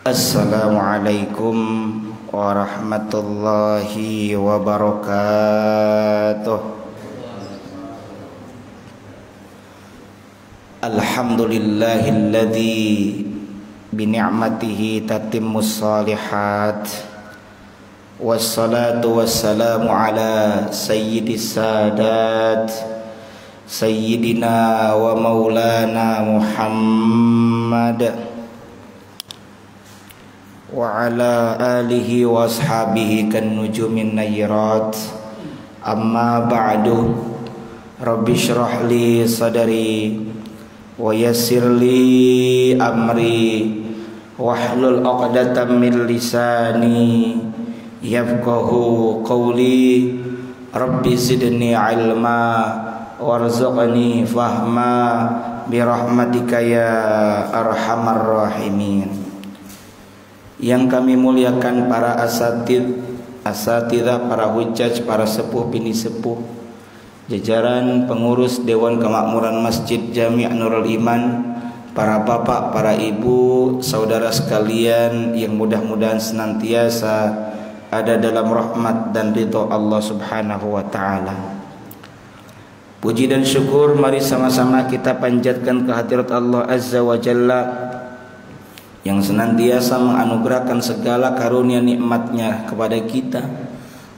Assalamualaikum warahmatullahi wabarakatuh. Alhamdulillahilladzi bini'matihi tatimmus shalihat. Wassalatu wassalamu ala sayyidis sadat sayyidina wa maulana Muhammad wa ala alihi wa ashabihi kan nujumin nayyirat. Amma ba'du. Rabbi shrah li sadri wa yassir li amri wahlul 'uqdatam min lisani yafqahu qawli. Rabbi zidni ilma warzuqni fahma birahmatika ya arhamar rahimin. Yang kami muliakan para asatidzah, para hujjaj, para sepuh bini sepuh, jajaran pengurus Dewan Kemakmuran Masjid Jami' Nurul Iman, para bapak, para ibu, saudara sekalian yang mudah-mudahan senantiasa ada dalam rahmat dan ridha Allah Subhanahu wa taala. Puji dan syukur mari sama-sama kita panjatkan kehadirat Allah Azza wa Jalla yang senantiasa menganugerahkan segala karunia nikmatnya kepada kita.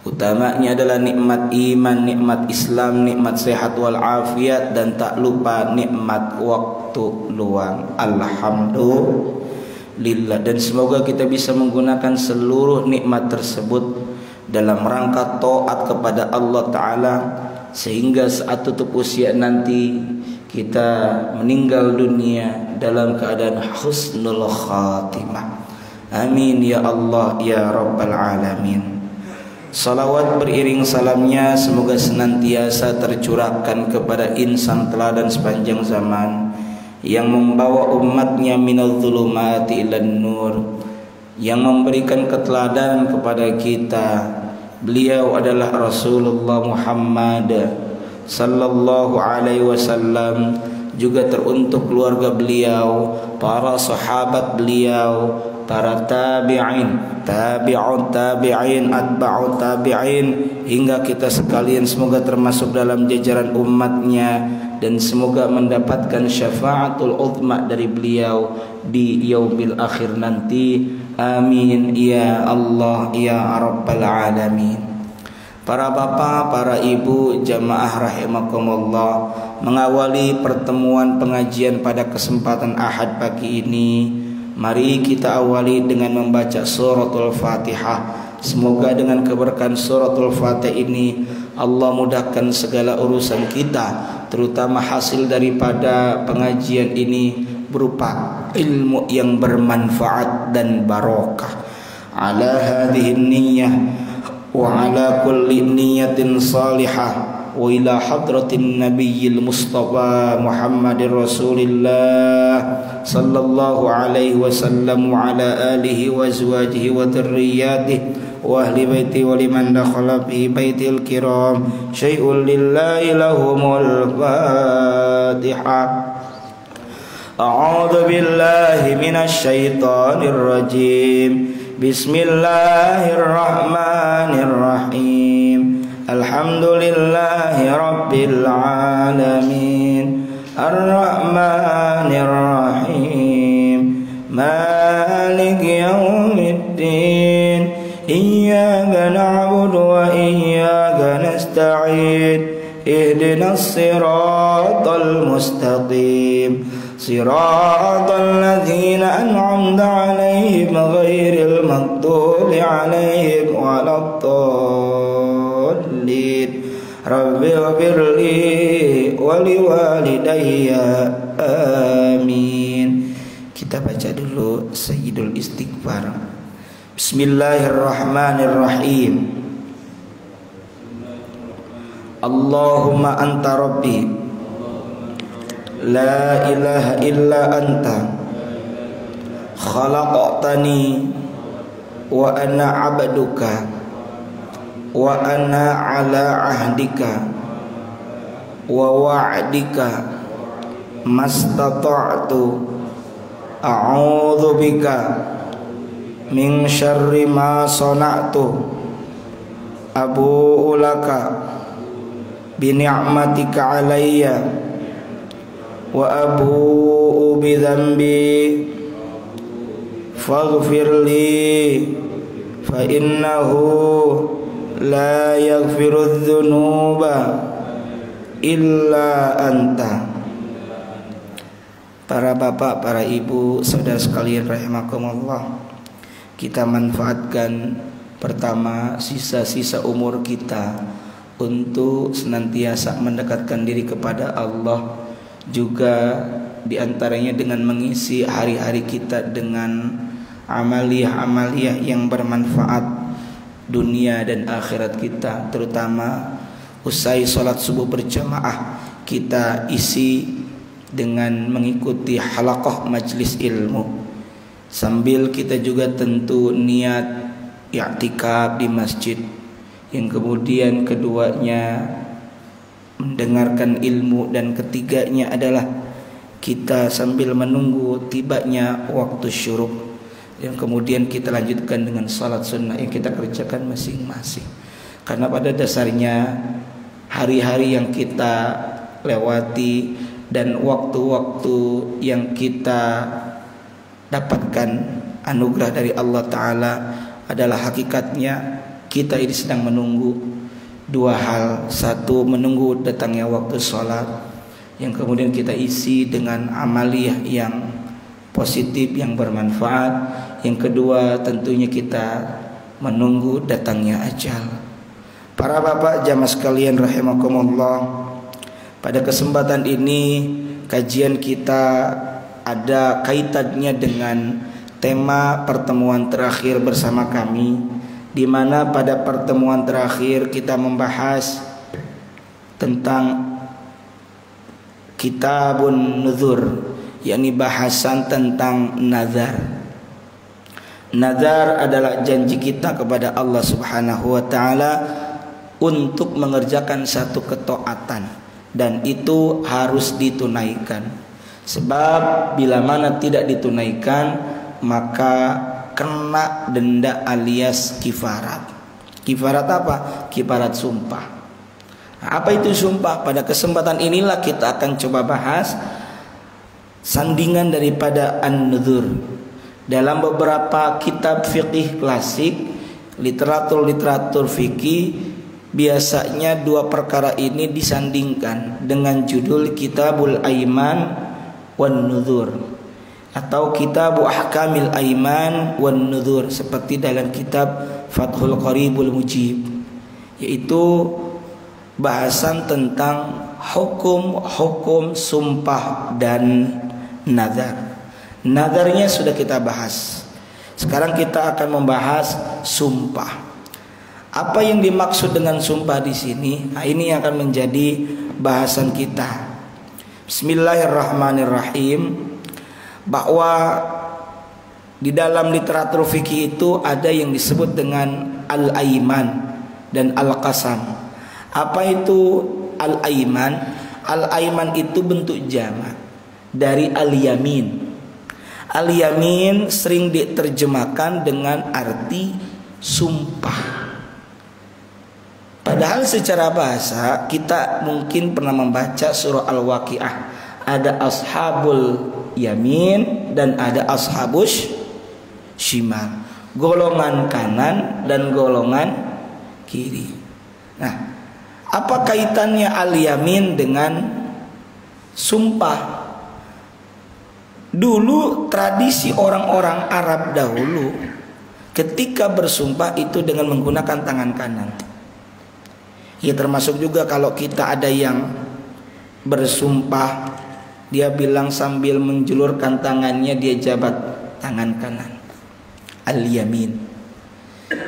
Utamanya adalah nikmat iman, nikmat Islam, nikmat sehat wal afiat, dan tak lupa nikmat waktu luang. Alhamdulillah. Dan semoga kita bisa menggunakan seluruh nikmat tersebut dalam rangka taat kepada Allah Ta'ala, sehingga saat tutup usia nanti kita meninggal dunia dalam keadaan husnul khatimah. Amin ya Allah ya Rabbal Alamin. Salawat beriring salamnya semoga senantiasa tercurahkan kepada insan teladan sepanjang zaman, yang membawa umatnya minadh dhulumati ilan nur, yang memberikan keteladanan kepada kita. Beliau adalah Rasulullah Muhammad sallallahu alaihi wasallam, juga teruntuk keluarga beliau, para sahabat beliau, para tabi'in, tabi'ut tabi'in, atba'ut tabi'in, hingga kita sekalian semoga termasuk dalam jajaran umatnya, dan semoga mendapatkan syafaatul uzma dari beliau di yaumil akhir nanti. Amin ya Allah ya Rabbal Alamin. Para bapak, para ibu, jamaah rahimakumullah, mengawali pertemuan pengajian pada kesempatan Ahad pagi ini, mari kita awali dengan membaca suratul Fatihah. Semoga dengan keberkahan suratul Fatihah ini Allah mudahkan segala urusan kita, terutama hasil daripada pengajian ini berupa ilmu yang bermanfaat dan barokah. Ala hadhihi niyyah wa ala kulli niyatin salihah wa ila hadratin nabiyil mustafa Muhammadir Rasulillah sallallahu alaihi wasallam wa ala alihi wa azwajihi wa dhurriyyatihi wa ahli baiti wa liman dakhala fi baitil kiram syai'un lillahi lahumul Fatihah. A'udzu billahi minasy syaithanir rajim. Bismillahirrahmanirrahim. Alhamdulillahi rabbil alamin. Ar-Rahmanirrahim. Maliki yaumiddin. Iyyaka na'budu wa iyyaka nasta'in. Ihdinas siratal mustaqim. Siratal ladzina an'amta 'alaihim ghairil maghdubi 'alaihim waladdallin. Rabbighfirli wa liwalidayya. Amin. Kita baca dulu Sayyidul Istighfar. Bismillahirrahmanirrahim. Allahumma anta rabbi la ilaha illa anta khalaqtani wa ana 'abduka wa ana 'ala 'ahdika wa wa'dika mastata'tu a'udzu bika min syarri ma sana'tu abu'u laka bi ni'matika 'alayya wa abu'u bi dzambi faghfir li fa innahu la yaghfiru dzunuba illa anta. Para bapak, para ibu, saudara sekalian rahimakumullah, kita manfaatkan pertama sisa-sisa umur kita untuk senantiasa mendekatkan diri kepada Allah, juga diantaranya dengan mengisi hari-hari kita dengan amaliyah-amaliyah yang bermanfaat dunia dan akhirat kita. Terutama usai sholat subuh berjamaah kita isi dengan mengikuti halaqah majlis ilmu, sambil kita juga tentu niat i'tikaf di masjid, yang kemudian keduanya mendengarkan ilmu, dan ketiganya adalah kita sambil menunggu tibanya waktu syuruk, yang kemudian kita lanjutkan dengan salat sunnah yang kita kerjakan masing-masing. Karena pada dasarnya hari-hari yang kita lewati dan waktu-waktu yang kita dapatkan anugerah dari Allah Ta'ala adalah hakikatnya kita ini sedang menunggu dua hal. Satu, menunggu datangnya waktu sholat, yang kemudian kita isi dengan amaliyah yang positif, yang bermanfaat. Yang kedua, tentunya kita menunggu datangnya ajal. Para bapak jamaah sekalian rahimakumullah, pada kesempatan ini kajian kita ada kaitannya dengan tema pertemuan terakhir bersama kami, di mana pada pertemuan terakhir kita membahas tentang Kitabun Nuzur, yakni bahasan tentang nazar. Nazar adalah janji kita kepada Allah Subhanahu wa taala untuk mengerjakan satu ketaatan, dan itu harus ditunaikan. Sebab bila mana tidak ditunaikan, maka kena denda alias kifarat. Kifarat apa? Kifarat sumpah. Apa itu sumpah? Pada kesempatan inilah kita akan coba bahas sandingan daripada an-nuzur. Dalam beberapa kitab fikih klasik, literatur fikih, biasanya dua perkara ini disandingkan dengan judul Kitabul Aiman wan Nuzur atau Kitabu Ahkamil Aiman wan Nuzur, seperti dalam kitab Fathul Qaribul Mujib, yaitu bahasan tentang hukum-hukum sumpah dan nazar. Nazarnya sudah kita bahas. Sekarang kita akan membahas sumpah. Apa yang dimaksud dengan sumpah di sini? Nah, ini yang akan menjadi bahasan kita. Bismillahirrahmanirrahim. Bahwa di dalam literatur fikih itu ada yang disebut dengan al-aiman dan al-qasam. Apa itu al-aiman? Al-aiman itu bentuk jamak dari al-yamin. Al-yamin sering diterjemahkan dengan arti sumpah. Padahal secara bahasa kita mungkin pernah membaca surah Al-Waqiah. Ada ashabul yamin dan ada ashabus shimal, golongan kanan dan golongan kiri. Nah, apa kaitannya al-yamin dengan sumpah? Dulu tradisi orang-orang Arab dahulu ketika bersumpah itu dengan menggunakan tangan kanan. Ya, termasuk juga kalau kita ada yang bersumpah, dia bilang sambil menjulurkan tangannya dia jabat tangan kanan, al-yamin.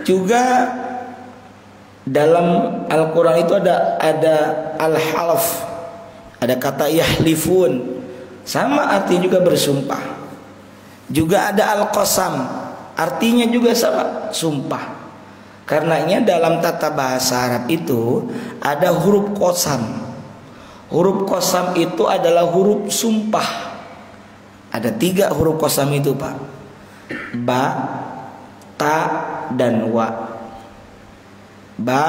Juga dalam Al-Quran itu ada al-halaf, ada kata yahlifun. sama artinya juga bersumpah. Juga ada al-qasam, artinya juga sama, sumpah. Karenanya dalam tata bahasa Arab itu ada huruf qasam. Huruf qasam itu adalah huruf sumpah. Ada 3 huruf qasam itu, Pak. Ba, ta, dan wa. Ba,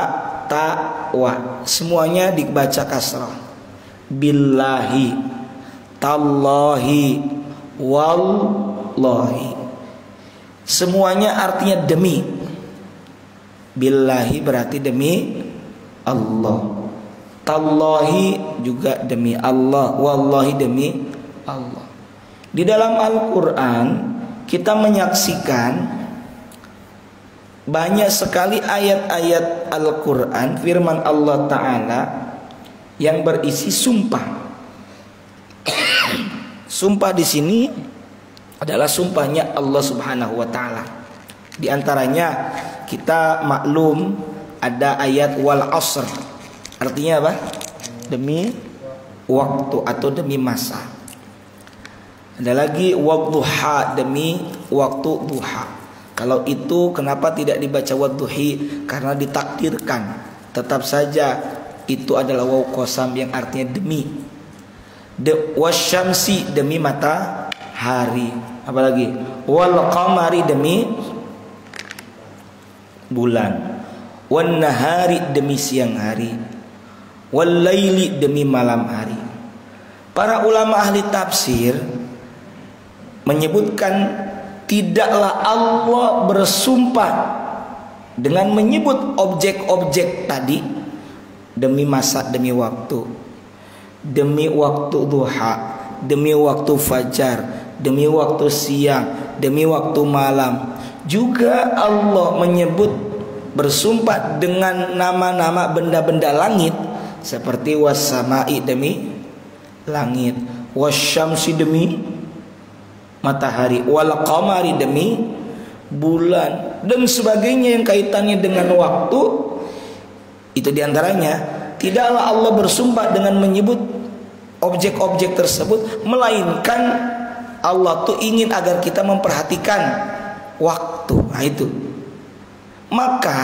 ta, wa. Semuanya dibaca kasrah. Billahi, tallahi, wallahi. Semuanya artinya demi. Billahi berarti demi Allah. Tallahi juga demi Allah. Wallahi demi Allah. Di dalam Al-Quran kita menyaksikan banyak sekali ayat-ayat Al-Quran, firman Allah Ta'ala yang berisi sumpah. Sumpah di sini adalah sumpahnya Allah Subhanahu wa Ta'ala. Di antaranya kita maklum ada ayat wal asr. Artinya apa? Demi waktu atau demi masa. Ada lagi wadduha, demi waktu duha. Kalau itu kenapa tidak dibaca wadduhi? Karena ditakdirkan. Tetap saja itu adalah waw qasam yang artinya demi. Wasyamsi, demi matahari. Apalagi wal qamari, demi bulan. Wan nahari, demi siang hari. Wal laili, demi malam hari. Para ulama ahli tafsir menyebutkan tidaklah Allah bersumpah dengan menyebut objek-objek tadi demi masa, demi waktu, demi waktu duha, demi waktu fajar, demi waktu siang, demi waktu malam. Juga Allah menyebut bersumpah dengan nama-nama benda-benda langit seperti was-sama'i, demi langit, wasyamsi, demi matahari, wal qamari, demi bulan, dan sebagainya yang kaitannya dengan waktu. Itu diantaranya tidaklah Allah bersumpah dengan menyebut objek-objek tersebut, melainkan Allah tuh ingin agar kita memperhatikan waktu. Nah itu. Maka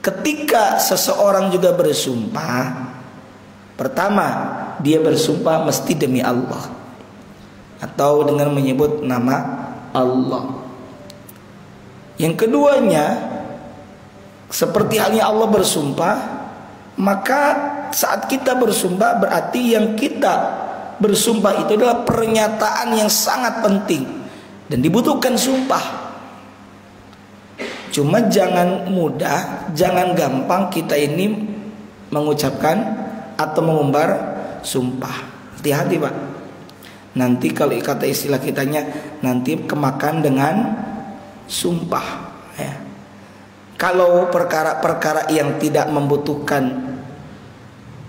ketika seseorang juga bersumpah, pertama dia bersumpah mesti demi Allah atau dengan menyebut nama Allah. Yang keduanya, seperti halnya Allah bersumpah, maka saat kita bersumpah berarti yang kita bersumpah itu adalah pernyataan yang sangat penting dan dibutuhkan sumpah. Cuma jangan mudah, jangan gampang kita ini mengucapkan atau mengumbar sumpah. Hati-hati, Pak. Nanti kalau kata istilah kitanya, nanti kemakan dengan sumpah, ya. Kalau perkara-perkara yang tidak membutuhkan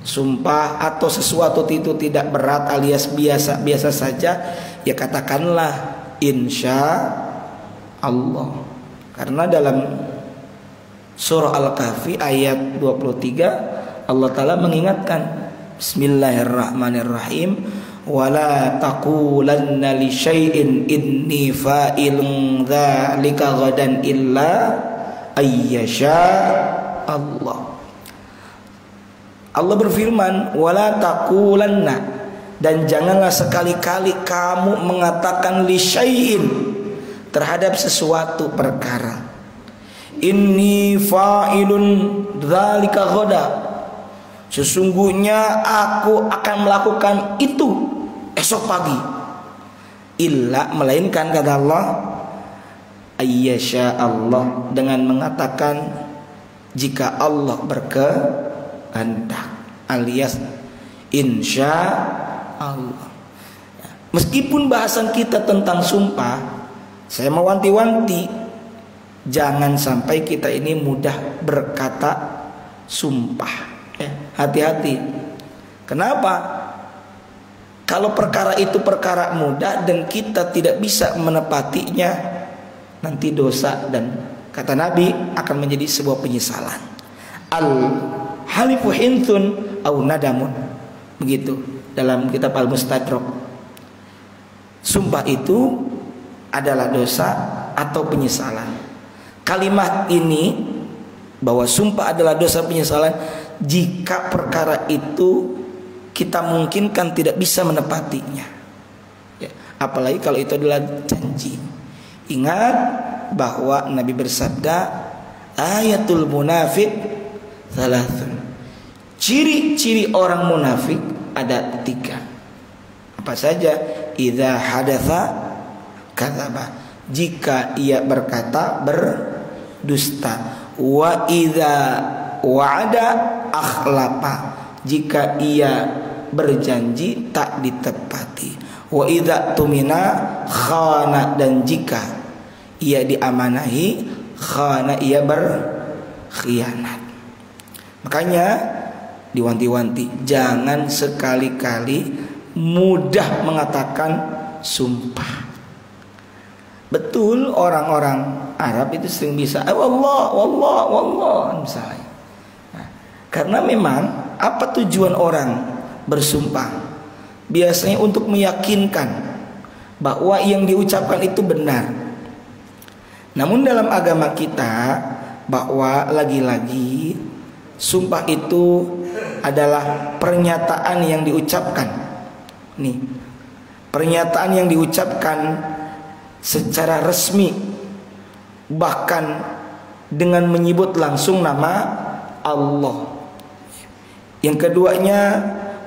sumpah atau sesuatu itu tidak berat alias biasa-biasa saja, ya katakanlah insya Allah. Karena dalam surah Al-Kahfi ayat 23 Allah Ta'ala mengingatkan, Bismillahirrahmanirrahim, wala taqulanna li syai'in inni fa'ilun dzalika ghadan illa ayyasha Allah. Allah berfirman, wala taqulanna, dan janganlah sekali-kali kamu mengatakan li syai'in, terhadap sesuatu perkara, inni fa'ilun dzalika ghadan, sesungguhnya aku akan melakukan itu esok pagi, illa, melainkan kata Allah, ayyasha Allah, dengan mengatakan jika Allah berkehendak, alias insya Allah. Meskipun bahasan kita tentang sumpah, saya mewanti-wanti jangan sampai kita ini mudah berkata sumpah. Hati-hati. Kenapa? Kalau perkara itu perkara mudah dan kita tidak bisa menepatinya, nanti dosa dan kata Nabi akan menjadi sebuah penyesalan. Al halifu hinthun au nadamun. Begitu. dalam kitab Al-Mustadrak. Sumpah itu adalah dosa atau penyesalan. Kalimat ini bahwa sumpah adalah dosa penyesalan jika perkara itu kita mungkinkan tidak bisa menepatinya, ya, apalagi kalau itu adalah janji. Ingat bahwa Nabi bersabda, ayatul munafik thalathun. Ciri-ciri orang munafik ada 3. Apa saja? Idza hadatsa kadzaba. Jika ia berkata berdusta. Wa idza wa'ada akhlafa. Jika ia berjanji tak ditepati. Wa idza tumina khana. Dan jika ia diamanahi khana, ia berkhianat. Makanya diwanti-wanti, jangan sekali-kali mudah mengatakan sumpah. Betul, orang-orang Arab itu sering bisa wallah, wallah, wallah misalnya. Nah, karena memang apa tujuan orang bersumpah? Biasanya untuk meyakinkan bahwa yang diucapkan itu benar. Namun dalam agama kita, bahwa lagi-lagi sumpah itu adalah pernyataan yang diucapkan. Nih, pernyataan yang diucapkan secara resmi, bahkan dengan menyebut langsung nama Allah. Yang keduanya,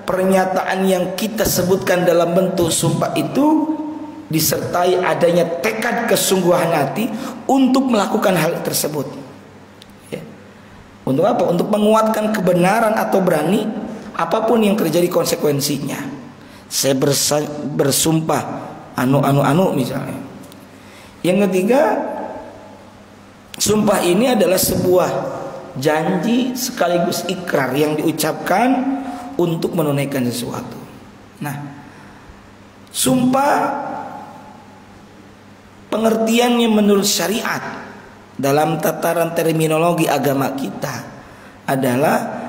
pernyataan yang kita sebutkan dalam bentuk sumpah itu disertai adanya tekad kesungguhan hati untuk melakukan hal tersebut. Untuk apa? Untuk menguatkan kebenaran atau berani apapun yang terjadi konsekuensinya. Saya bersumpah anu misalnya. Yang ketiga, sumpah ini adalah sebuah janji sekaligus ikrar yang diucapkan untuk menunaikan sesuatu. Nah, sumpah pengertiannya menurut syariat dalam tataran terminologi agama kita adalah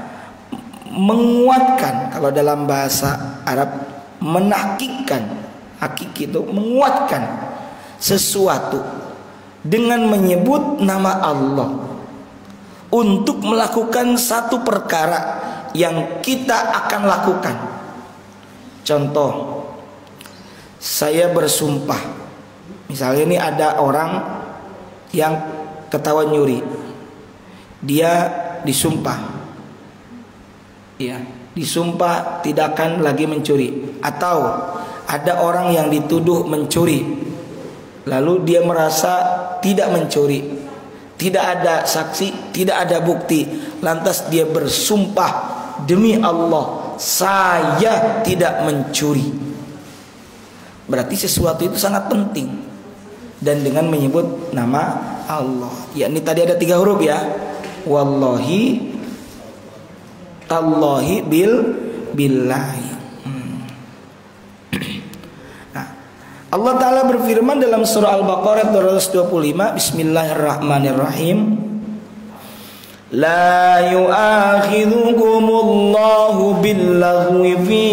menguatkan. Kalau dalam bahasa Arab, menahkikkan. Hakik itu menguatkan sesuatu dengan menyebut nama Allah untuk melakukan satu perkara yang kita akan lakukan. Contoh, saya bersumpah, misalnya ini ada orang yang ketahuan nyuri, dia disumpah, ya, disumpah tidak akan lagi mencuri. Atau ada orang yang dituduh mencuri, lalu dia merasa tidak mencuri, tidak ada saksi, tidak ada bukti, lantas dia bersumpah, demi Allah saya tidak mencuri. Berarti sesuatu itu sangat penting, dan dengan menyebut nama Allah. Ya, ini tadi ada 3 huruf ya. Wallahi, tallahi, billahi. Nah, Allah Ta'ala berfirman dalam surah Al-Baqarah 225, Bismillahirrahmanirrahim. La yu'akhidhukumullahu billaghwi fi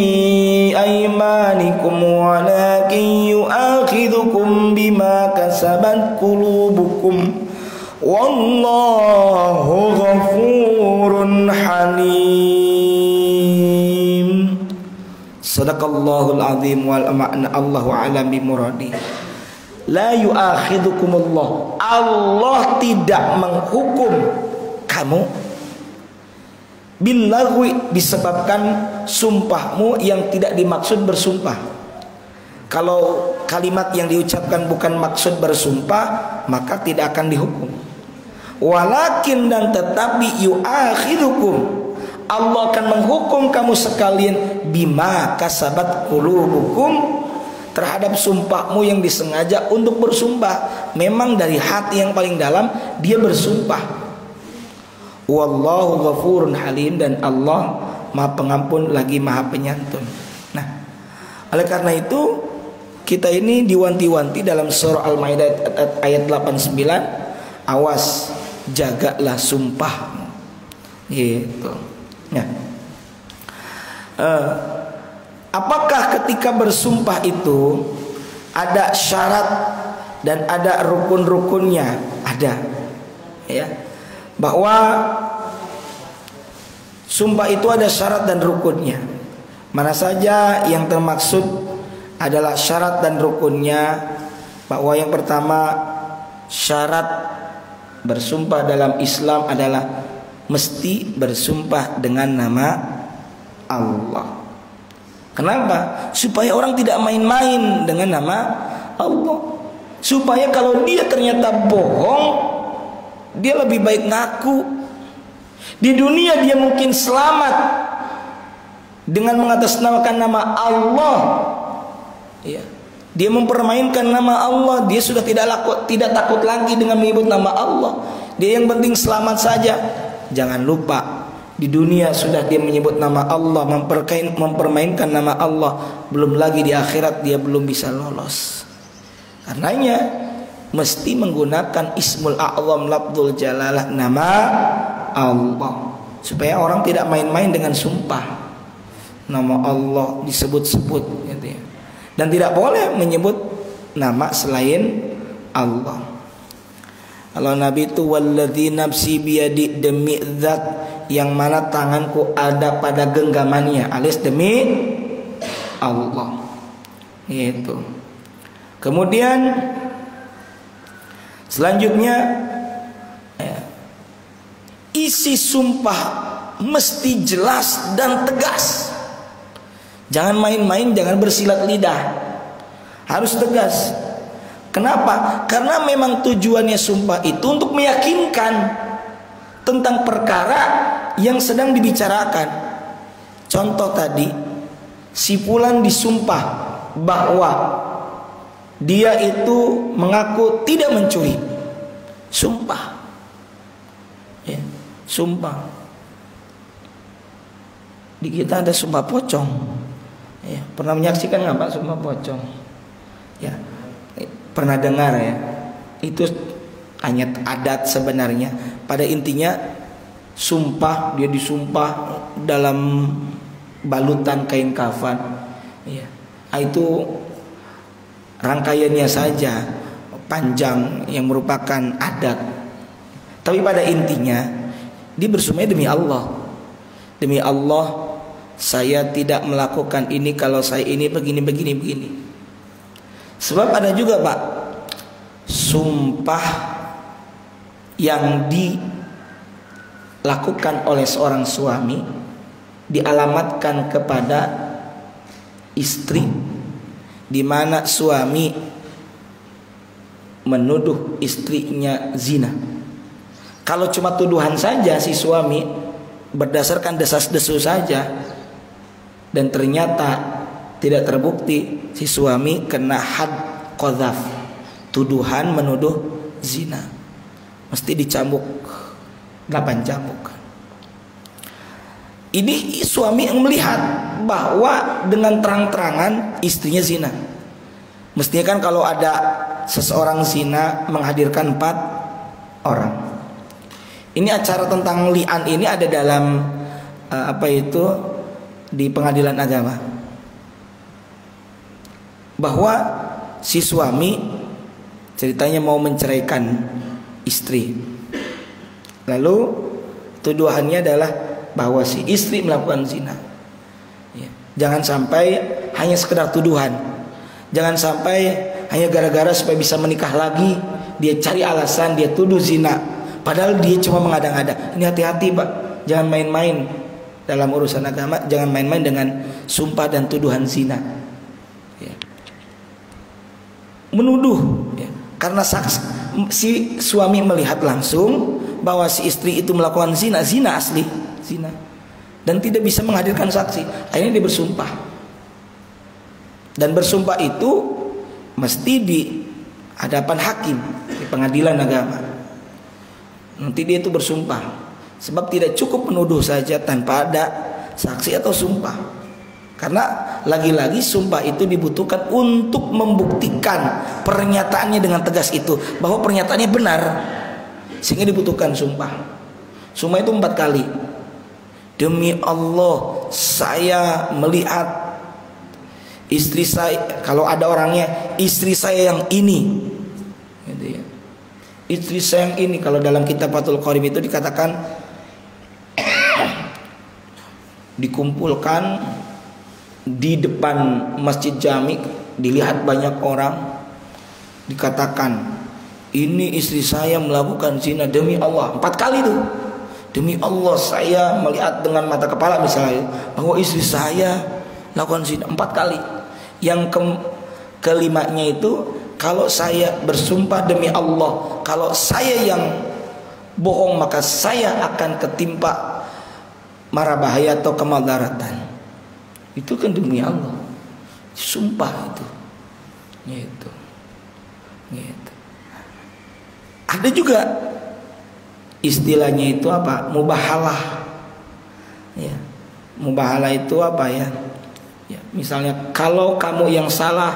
aymanikum walakin yu'akhidhukum bima kasabat qulubukum wallahu ghafurun halim. Sadaqallahul azim wal ma'na Allahu a'lam bi muradi. La yu'akhidhukumullah, Allah tidak menghukum kamu billaghwi, disebabkan sumpahmu yang tidak dimaksud bersumpah. Kalau kalimat yang diucapkan bukan maksud bersumpah, maka tidak akan dihukum. Walakin, dan tetapi, yu'akhirukum, Allah akan menghukum kamu sekalian bima kasabat qulubukum, terhadap sumpahmu yang disengaja untuk bersumpah. Memang dari hati yang paling dalam dia bersumpah. Wallahu ghafurun halim, dan Allah Maha Pengampun lagi Maha Penyantun. Nah, oleh karena itu kita ini diwanti-wanti dalam surah Al-Maidah ayat 89, awas, jagalah sumpahmu. Gitu. Nah, apakah ketika bersumpah itu ada syarat dan ada rukun-rukunnya? Ada, ya, bahwa sumpah itu ada syarat dan rukunnya. Mana saja yang termaksud adalah syarat dan rukunnya? Bahwa yang pertama, syarat bersumpah dalam Islam adalah mesti bersumpah dengan nama Allah. Kenapa? Supaya orang tidak main-main dengan nama Allah. Supaya kalau dia ternyata bohong, dia lebih baik ngaku. Di dunia dia mungkin selamat dengan mengatasnamakan nama Allah. Ya. Dia mempermainkan nama Allah. Dia sudah tidak takut lagi dengan menyebut nama Allah. Dia yang penting selamat saja. Jangan lupa, di dunia sudah dia menyebut nama Allah, mempermainkan nama Allah, belum lagi di akhirat dia belum bisa lolos. Karenanya mesti menggunakan Ismul A'zam Lafdzul Jalalah, nama Allah, supaya orang tidak main-main dengan sumpah. Nama Allah disebut-sebut, gitu ya. Dan tidak boleh menyebut nama selain Allah. Kalau Nabi itu walladzi nafsi biyadi, demi zat yang mana tanganku ada pada genggamannya, alias demi Allah. Itu. Kemudian selanjutnya, isi sumpah mesti jelas dan tegas. Jangan main-main, jangan bersilat lidah. Harus tegas. Kenapa? Karena memang tujuannya sumpah itu untuk meyakinkan tentang perkara yang sedang dibicarakan. Contoh tadi, si fulan disumpah bahwa dia itu mengaku tidak mencuri. Sumpah, ya, sumpah. Di kita ada sumpah pocong. Ya, pernah menyaksikan nggak Pak sumpah pocong? Ya, pernah dengar ya? Itu hanya adat sebenarnya. Pada intinya sumpah, dia disumpah dalam balutan kain kafan. Ya, itu rangkaiannya saja panjang yang merupakan adat. Tapi pada intinya dia bersumpah demi Allah. Demi Allah, saya tidak melakukan ini kalau saya ini begini. Sebab ada juga Pak, sumpah yang dilakukan oleh seorang suami dialamatkan kepada istri, di mana suami menuduh istrinya zina. Kalau cuma tuduhan saja si suami berdasarkan desas-desus saja dan ternyata tidak terbukti, si suami kena had qadzaf, tuduhan menuduh zina, mesti dicambuk 8 cambuk. Ini suami yang melihat bahwa dengan terang-terangan istrinya zina. Mestinya kan kalau ada seseorang zina menghadirkan 4 orang. Ini acara tentang li'an ini ada dalam di pengadilan agama. Bahwa si suami ceritanya mau menceraikan istri. Lalu tuduhannya adalah bahwa si istri melakukan zina. Ya. Jangan sampai hanya sekedar tuduhan. Jangan sampai hanya gara-gara supaya bisa menikah lagi dia cari alasan, dia tuduh zina, padahal dia cuma mengada-ngada. Ini hati-hati Pak, jangan main-main dalam urusan agama. Jangan main-main dengan sumpah dan tuduhan zina. Ya. Menuduh, ya. Karena si suami melihat langsung bahwa si istri itu melakukan zina asli, zina, dan tidak bisa menghadirkan saksi. Akhirnya dia bersumpah. Dan bersumpah itu mesti di hadapan hakim di pengadilan agama. Nanti dia itu bersumpah. Sebab tidak cukup menuduh saja tanpa ada saksi atau sumpah. Karena lagi-lagi sumpah itu dibutuhkan untuk membuktikan pernyataannya dengan tegas itu, bahwa pernyataannya benar. Sehingga dibutuhkan sumpah. Sumpah itu 4 kali. Demi Allah saya melihat Istri saya, kalau ada orangnya, istri saya yang ini, gitu ya. Istri saya yang ini, kalau dalam kitab Fathul Qorib itu dikatakan dikumpulkan di depan Masjid Jami, dilihat banyak orang, dikatakan ini istri saya melakukan zina demi Allah 4 kali tuh. Demi Allah saya melihat dengan mata kepala misalnya bahwa istri saya lakukan zina 4 kali. Yang kelimanya itu, kalau saya bersumpah demi Allah, kalau saya yang bohong maka saya akan ketimpa mara bahaya atau kemadaratan. Itu kan demi Allah, sumpah itu. Gitu. Gitu. Ada juga istilahnya itu apa? Mubahalah. Ya. Mubahalah itu apa ya? Ya, misalnya kalau kamu yang salah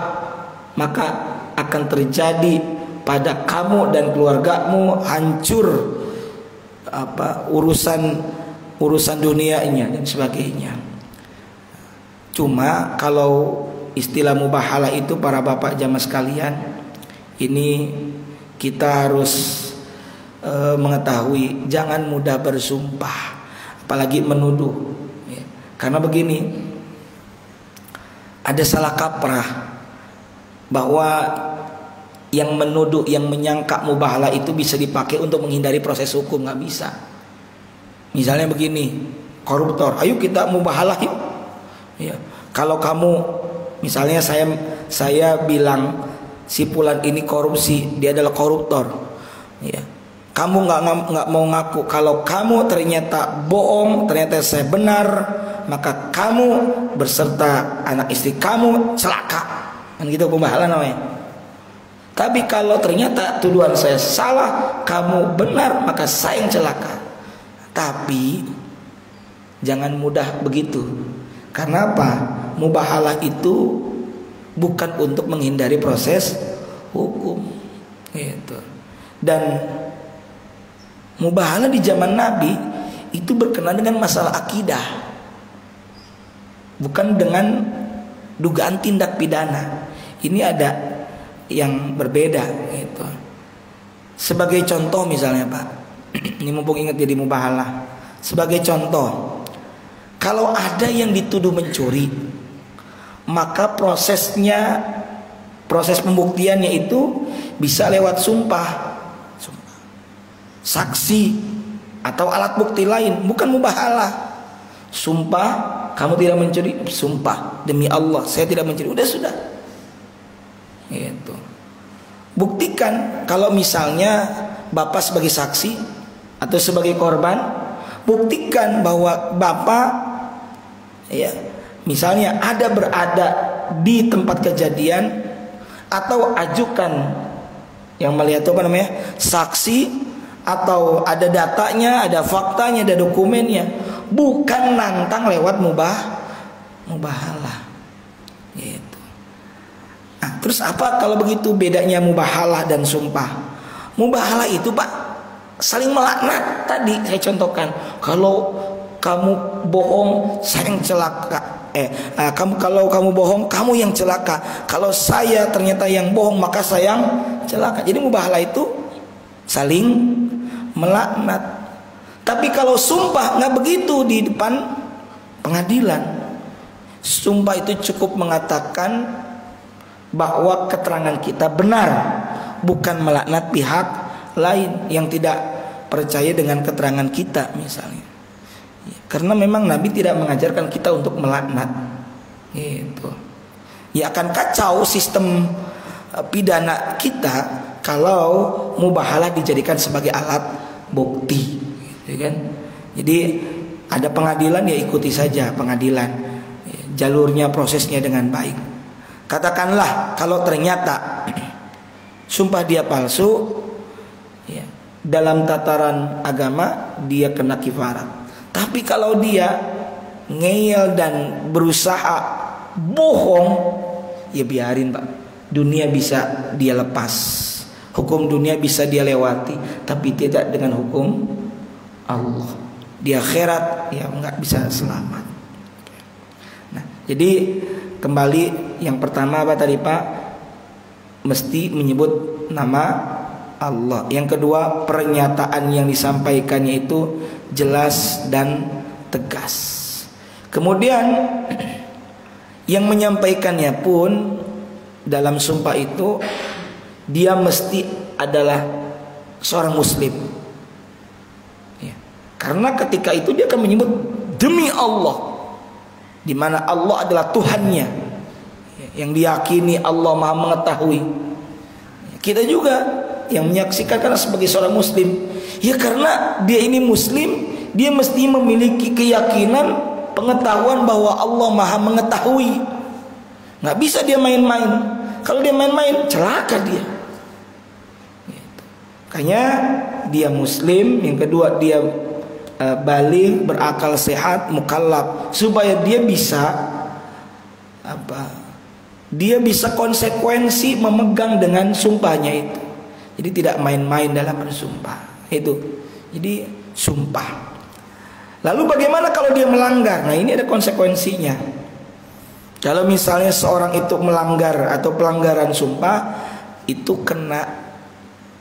maka akan terjadi pada kamu dan keluargamu hancur apa urusan dunianya dan sebagainya. Cuma kalau istilah mubahalah itu para bapak jamaah sekalian, ini kita harus mengetahui jangan mudah bersumpah apalagi menuduh ya. Karena begini, ada salah kaprah bahwa yang menuduh, yang menyangka mubahalah itu bisa dipakai untuk menghindari proses hukum. Nggak bisa. Misalnya begini, koruptor, ayo kita mubahalah yuk ya. Kalau kamu misalnya saya bilang si Fulan ini korupsi, dia adalah koruptor ya. Kamu nggak mau ngaku, kalau kamu ternyata bohong, ternyata saya benar, maka kamu berserta anak istri kamu celaka, kan gitu pembahalan namanya. Tapi kalau ternyata tuduhan saya salah, kamu benar, maka saya yang celaka. Tapi jangan mudah begitu. Karena apa? Mubahalah itu bukan untuk menghindari proses hukum, gitu. Dan mubahalah di zaman Nabi itu berkenaan dengan masalah akidah, bukan dengan dugaan tindak pidana. Ini ada yang berbeda gitu. Sebagai contoh misalnya Pak, ini mumpung ingat jadi mubahalah. Sebagai contoh, kalau ada yang dituduh mencuri, maka proses pembuktiannya itu bisa lewat sumpah, saksi atau alat bukti lain, bukan mubahalah. Sumpah kamu tidak mencuri, sumpah demi Allah saya tidak mencuri, udah sudah. Gitu. Buktikan, kalau misalnya Bapak sebagai saksi atau sebagai korban, buktikan bahwa Bapak ya misalnya berada di tempat kejadian, atau ajukan yang melihat apa namanya saksi, atau ada datanya, ada faktanya, ada dokumennya, bukan nantang lewat mubahalah gitu. Nah, terus apa kalau begitu bedanya mubahalah dan sumpah? Mubahalah itu Pak saling melaknat. Tadi saya contohkan, kalau kamu bohong saya yang celaka. Kalau kamu bohong kamu yang celaka. Kalau saya ternyata yang bohong maka saya yang celaka. Jadi mubahalah itu saling melaknat. Tapi kalau sumpah nggak begitu di depan pengadilan. Sumpah itu cukup mengatakan bahwa keterangan kita benar, bukan melaknat pihak lain yang tidak percaya dengan keterangan kita misalnya. Karena memang Nabi tidak mengajarkan kita untuk melaknat. Gitu. Ya akan kacau sistem pidana kita kalau mubahalah dijadikan sebagai alat bukti, gitu kan? Jadi ada pengadilan ya ikuti saja pengadilan, jalurnya prosesnya dengan baik. Katakanlah kalau ternyata sumpah dia palsu, ya, dalam tataran agama dia kena kifarat. Tapi kalau dia ngeyel dan berusaha bohong, ya biarin Pak. Dunia bisa dia lepas, hukum dunia bisa dia lewati, tapi tidak dengan hukum Allah. Di akhirat ya nggak bisa selamat. Nah, jadi kembali Yang pertama apa tadi Pak? Mesti menyebut nama Allah. Yang kedua, pernyataan yang disampaikannya itu jelas dan tegas. Kemudian yang menyampaikannya pun dalam sumpah itu dia mesti adalah seorang muslim ya. Karena ketika itu dia akan menyebut demi Allah, di mana Allah adalah Tuhannya, yang diyakini Allah Maha mengetahui. Kita juga yang menyaksikan karena sebagai seorang muslim, ya karena dia ini muslim, dia mesti memiliki keyakinan, pengetahuan bahwa Allah Maha mengetahui. Nggak bisa dia main-main. Kalau dia main-main, celaka dia. Makanya dia muslim. Yang kedua, dia baligh, berakal sehat, mukallaf, supaya dia bisa dia bisa konsekuensi memegang dengan sumpahnya itu. Jadi tidak main-main dalam bersumpah. Itu. Jadi sumpah. Lalu bagaimana kalau dia melanggar? Nah, ini ada konsekuensinya. Kalau misalnya seorang itu melanggar atau pelanggaran sumpah, itu kena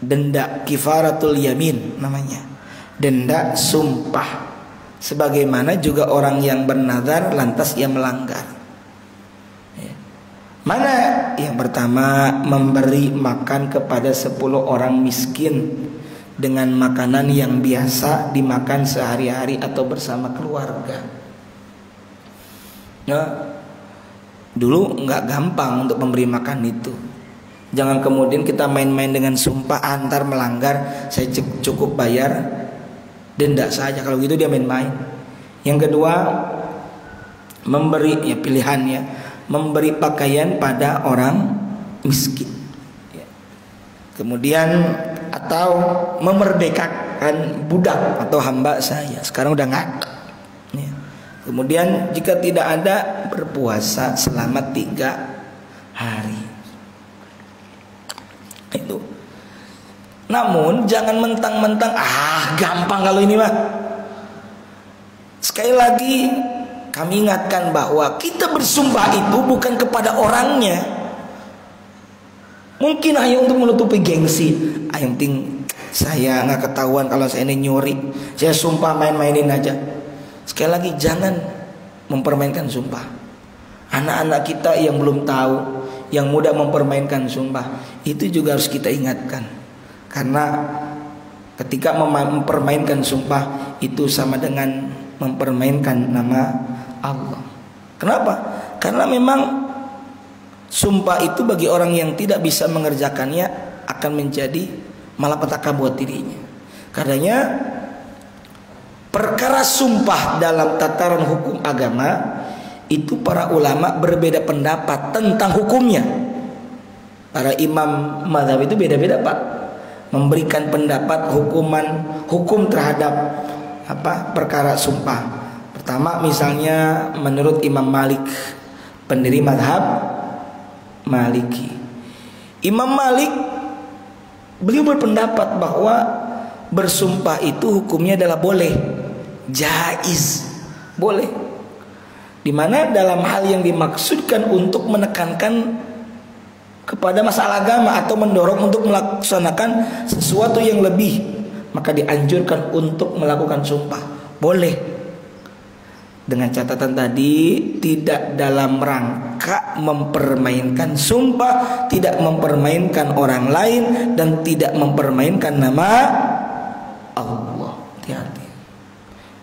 denda kifaratul yamin namanya. Denda sumpah. Sebagaimana juga orang yang bernazar lantas ia melanggar. Mana yang pertama, memberi makan kepada 10 orang miskin dengan makanan yang biasa dimakan sehari-hari atau bersama keluarga. Ya, dulu nggak gampang untuk memberi makan itu. Jangan kemudian kita main-main dengan sumpah antar melanggar, saya cukup bayar denda saja. Kalau gitu dia main-main. Yang kedua, memberi, ya pilihannya, memberi pakaian pada orang miskin ya. Kemudian atau memerdekakan budak atau hamba saya, sekarang udah nggak ya. Kemudian jika tidak ada, berpuasa selama 3 hari itu. Namun jangan mentang-mentang gampang kalau ini mah. Sekali lagi kami ingatkan bahwa kita bersumpah itu bukan kepada orangnya. Mungkin hanya untuk menutupi gengsi. Yang penting saya nggak ketahuan kalau saya ini nyuri. Saya sumpah main-mainin aja. Sekali lagi jangan mempermainkan sumpah. Anak-anak kita yang belum tahu, yang mudah mempermainkan sumpah, itu juga harus kita ingatkan. Karena ketika mempermainkan sumpah itu sama dengan mempermainkan nama Allah. Kenapa? Karena memang sumpah itu bagi orang yang tidak bisa mengerjakannya akan menjadi malapetaka buat dirinya. Karenanya perkara sumpah dalam tataran hukum agama itu para ulama berbeda pendapat tentang hukumnya. Para imam mazhab itu beda-beda Pak, memberikan pendapat hukum terhadap perkara sumpah. Pertama misalnya menurut Imam Malik, pendiri mazhab Maliki. Imam Malik beliau berpendapat bahwa bersumpah itu hukumnya adalah boleh, jaiz, boleh. Dimana dalam hal yang dimaksudkan untuk menekankan kepada masalah agama atau mendorong untuk melaksanakan sesuatu yang lebih, maka dianjurkan untuk melakukan sumpah, boleh. Dengan catatan tadi, tidak dalam rangka mempermainkan sumpah, tidak mempermainkan orang lain, dan tidak mempermainkan nama Allah. Hati-hati.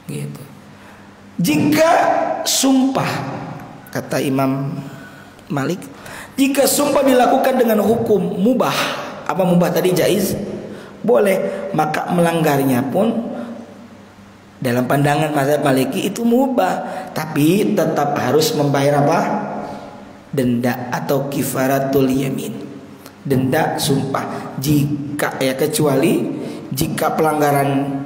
Gitu. Jika sumpah, kata Imam Malik, jika sumpah dilakukan dengan hukum mubah, apa mubah tadi, jaiz, boleh, maka melanggarnya pun dalam pandangan mazhab Maliki itu mubah, tapi tetap harus membayar apa? Denda atau kifaratul yamin, denda sumpah. Jika kecuali jika pelanggaran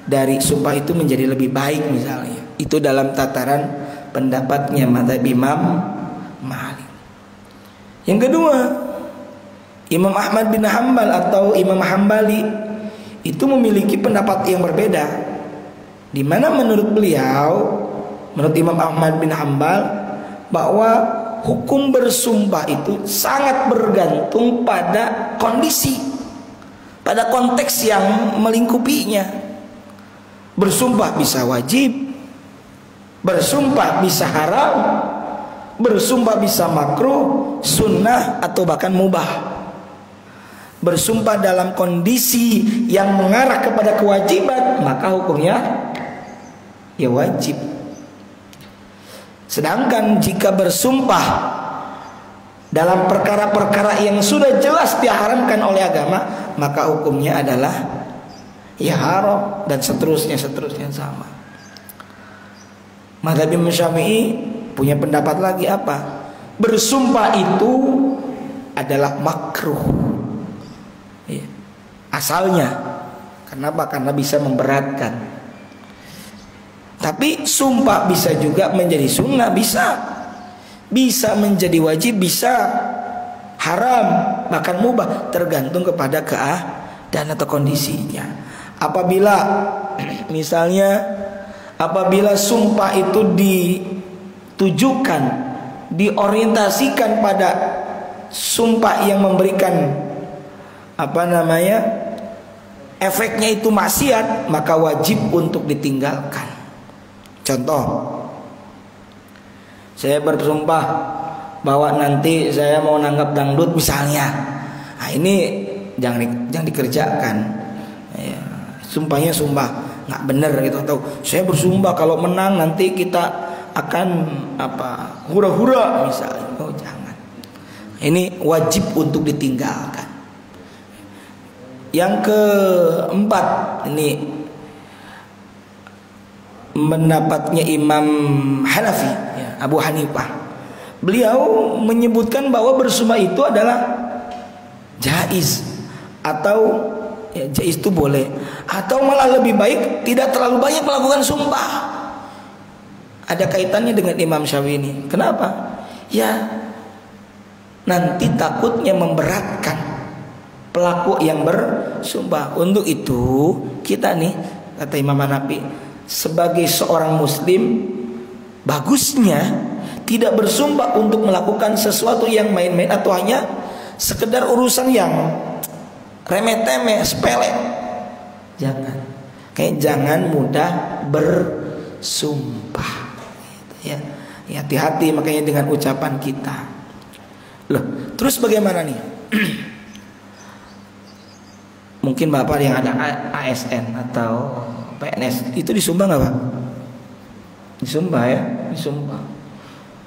dari sumpah itu menjadi lebih baik misalnya. Itu dalam tataran pendapatnya mazhab Imam Malik. Yang kedua, Imam Ahmad bin Hanbal atau Imam Hambali itu memiliki pendapat yang berbeda. Di mana menurut beliau, menurut Imam Ahmad bin Hanbal, bahwa hukum bersumpah itu sangat bergantung pada kondisi, pada konteks yang melingkupinya. Bersumpah bisa wajib, bersumpah bisa haram, bersumpah bisa makruh, sunnah, atau bahkan mubah. Bersumpah dalam kondisi yang mengarah kepada kewajiban, maka hukumnya ya wajib. Sedangkan jika bersumpah dalam perkara-perkara yang sudah jelas diharamkan oleh agama, maka hukumnya adalah ya haram, dan seterusnya sama. Mazhab Imam Syafi'i punya pendapat lagi apa? Bersumpah itu adalah makruh. Ya. Asalnya. Kenapa? Karena bisa memberatkan. Tapi sumpah bisa juga menjadi sunnah, bisa menjadi wajib, bisa haram, bahkan mubah, tergantung kepada keadaan atau kondisinya. Apabila misalnya apabila sumpah itu ditujukan, diorientasikan pada sumpah yang memberikan efeknya itu maksiat, maka wajib untuk ditinggalkan. Contoh, saya bersumpah bahwa nanti saya mau nanggap dangdut misalnya. Nah, ini jangan dikerjakan. Ya, sumpahnya sumpah nggak benar gitu. Atau saya bersumpah kalau menang nanti kita akan hura-hura misalnya. Oh, jangan. Ini wajib untuk ditinggalkan. Yang keempat, ini pendapatnya Imam Hanafi, ya, Abu Hanifah. Beliau menyebutkan bahwa bersumpah itu adalah jaiz, atau ya, jaiz itu boleh, atau malah lebih baik tidak terlalu banyak melakukan sumpah. Ada kaitannya dengan Imam Syafi'i ini. Kenapa? Ya, nanti takutnya memberatkan pelaku yang bersumpah. Untuk itu kita nih, kata Imam Hanafi, sebagai seorang muslim bagusnya tidak bersumpah untuk melakukan sesuatu yang main-main atau hanya sekedar urusan yang remeh-temeh, sepele. Jangan mudah bersumpah. Ya, hati-hati makanya dengan ucapan kita. Loh, terus bagaimana nih? Mungkin bapak yang ada ASN atau PNS itu disumpah nggak pak? Disumpah ya, disumpah.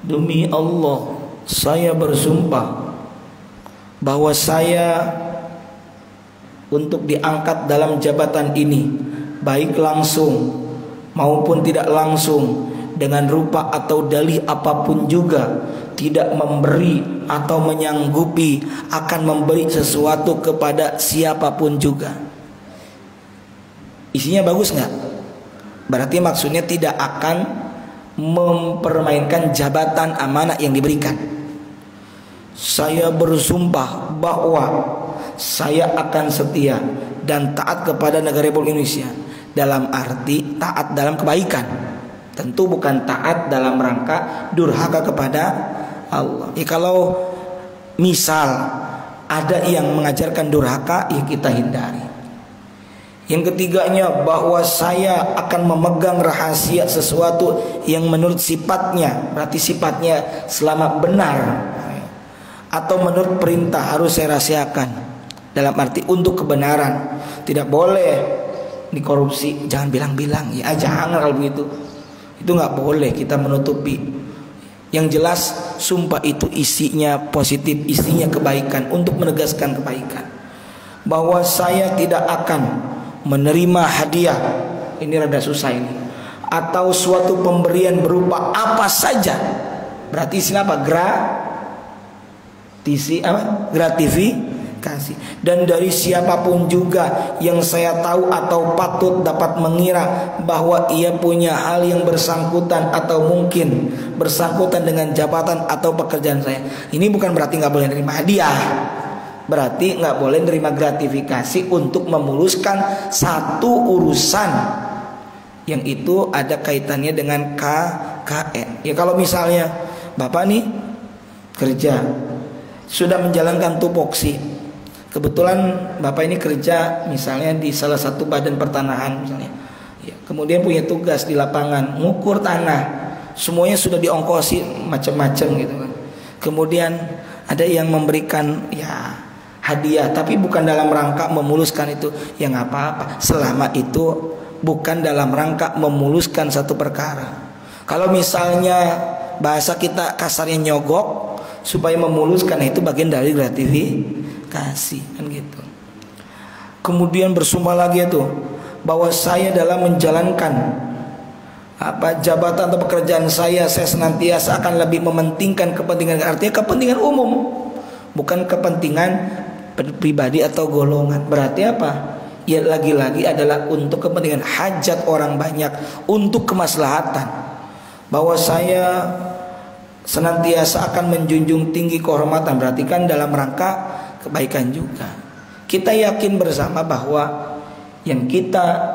Demi Allah, saya bersumpah bahwa saya untuk diangkat dalam jabatan ini, baik langsung maupun tidak langsung, dengan rupa atau dalih apapun juga, tidak memberi atau menyanggupi akan memberi sesuatu kepada siapapun juga. Isinya bagus nggak? Berarti maksudnya tidak akan mempermainkan jabatan amanah yang diberikan. Saya bersumpah bahwa saya akan setia dan taat kepada negara Republik Indonesia, dalam arti taat dalam kebaikan. Tentu bukan taat dalam rangka durhaka kepada Allah. Ya, kalau misal ada yang mengajarkan durhaka, ya kita hindari. Yang ketiganya, bahwa saya akan memegang rahasia sesuatu yang menurut sifatnya, berarti sifatnya selama benar, atau menurut perintah harus saya rahasiakan, dalam arti untuk kebenaran. Tidak boleh dikorupsi, jangan bilang-bilang, ya jangan kalau begitu. Itu nggak boleh kita menutupi. Yang jelas sumpah itu isinya positif, isinya kebaikan, untuk menegaskan kebaikan. Bahwa saya tidak akan menerima hadiah, ini rada susah ini, atau suatu pemberian berupa apa saja. Berarti istilah apa? Gratifikasi. Dan dari siapapun juga yang saya tahu atau patut dapat mengira bahwa ia punya hal yang bersangkutan atau mungkin bersangkutan dengan jabatan atau pekerjaan saya. Ini bukan berarti nggak boleh menerima hadiah, berarti nggak boleh menerima gratifikasi untuk memuluskan satu urusan yang itu ada kaitannya dengan KKN. Ya kalau misalnya bapak nih kerja, sudah menjalankan tupoksi. Kebetulan Bapak ini kerja misalnya di salah satu badan pertanahan misalnya, ya, kemudian punya tugas di lapangan ngukur tanah, semuanya sudah diongkosi macam-macam gitu kan. Kemudian ada yang memberikan ya hadiah, tapi bukan dalam rangka memuluskan itu, ya nggak apa-apa selama itu bukan dalam rangka memuluskan satu perkara. Kalau misalnya bahasa kita kasarnya nyogok supaya memuluskan, itu bagian dari gratifikasi kan gitu. Kemudian bersumpah lagi itu bahwa saya dalam menjalankan jabatan atau pekerjaan saya senantiasa akan lebih mementingkan kepentingan, artinya kepentingan umum, bukan kepentingan pribadi atau golongan. Berarti apa? Ya lagi-lagi adalah untuk kepentingan hajat orang banyak, untuk kemaslahatan. Bahwa saya senantiasa akan menjunjung tinggi kehormatan, berarti kan dalam rangka kebaikan juga. Kita yakin bersama bahwa yang kita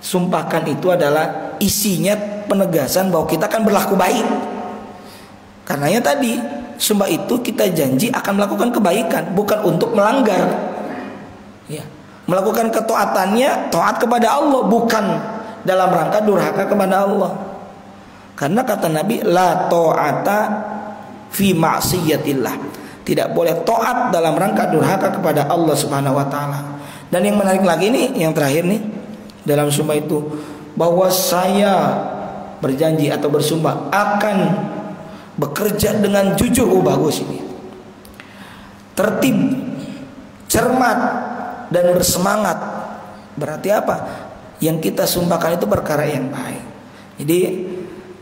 sumpahkan itu adalah isinya penegasan bahwa kita akan berlaku baik. Karenanya tadi sumpah itu kita janji akan melakukan kebaikan, bukan untuk melanggar. Ya, melakukan ketaatannya taat kepada Allah, bukan dalam rangka durhaka kepada Allah. Karena kata Nabi, la ta'ata fi ma'siyatillah. Tidak boleh taat dalam rangka durhaka kepada Allah Subhanahu wa taala. Dan yang menarik lagi nih, yang terakhir nih dalam sumpah itu, bahwa saya berjanji atau bersumpah akan bekerja dengan jujur. Bagus ini. Tertib, cermat dan bersemangat. Berarti apa? Yang kita sumpahkan itu perkara yang baik. Jadi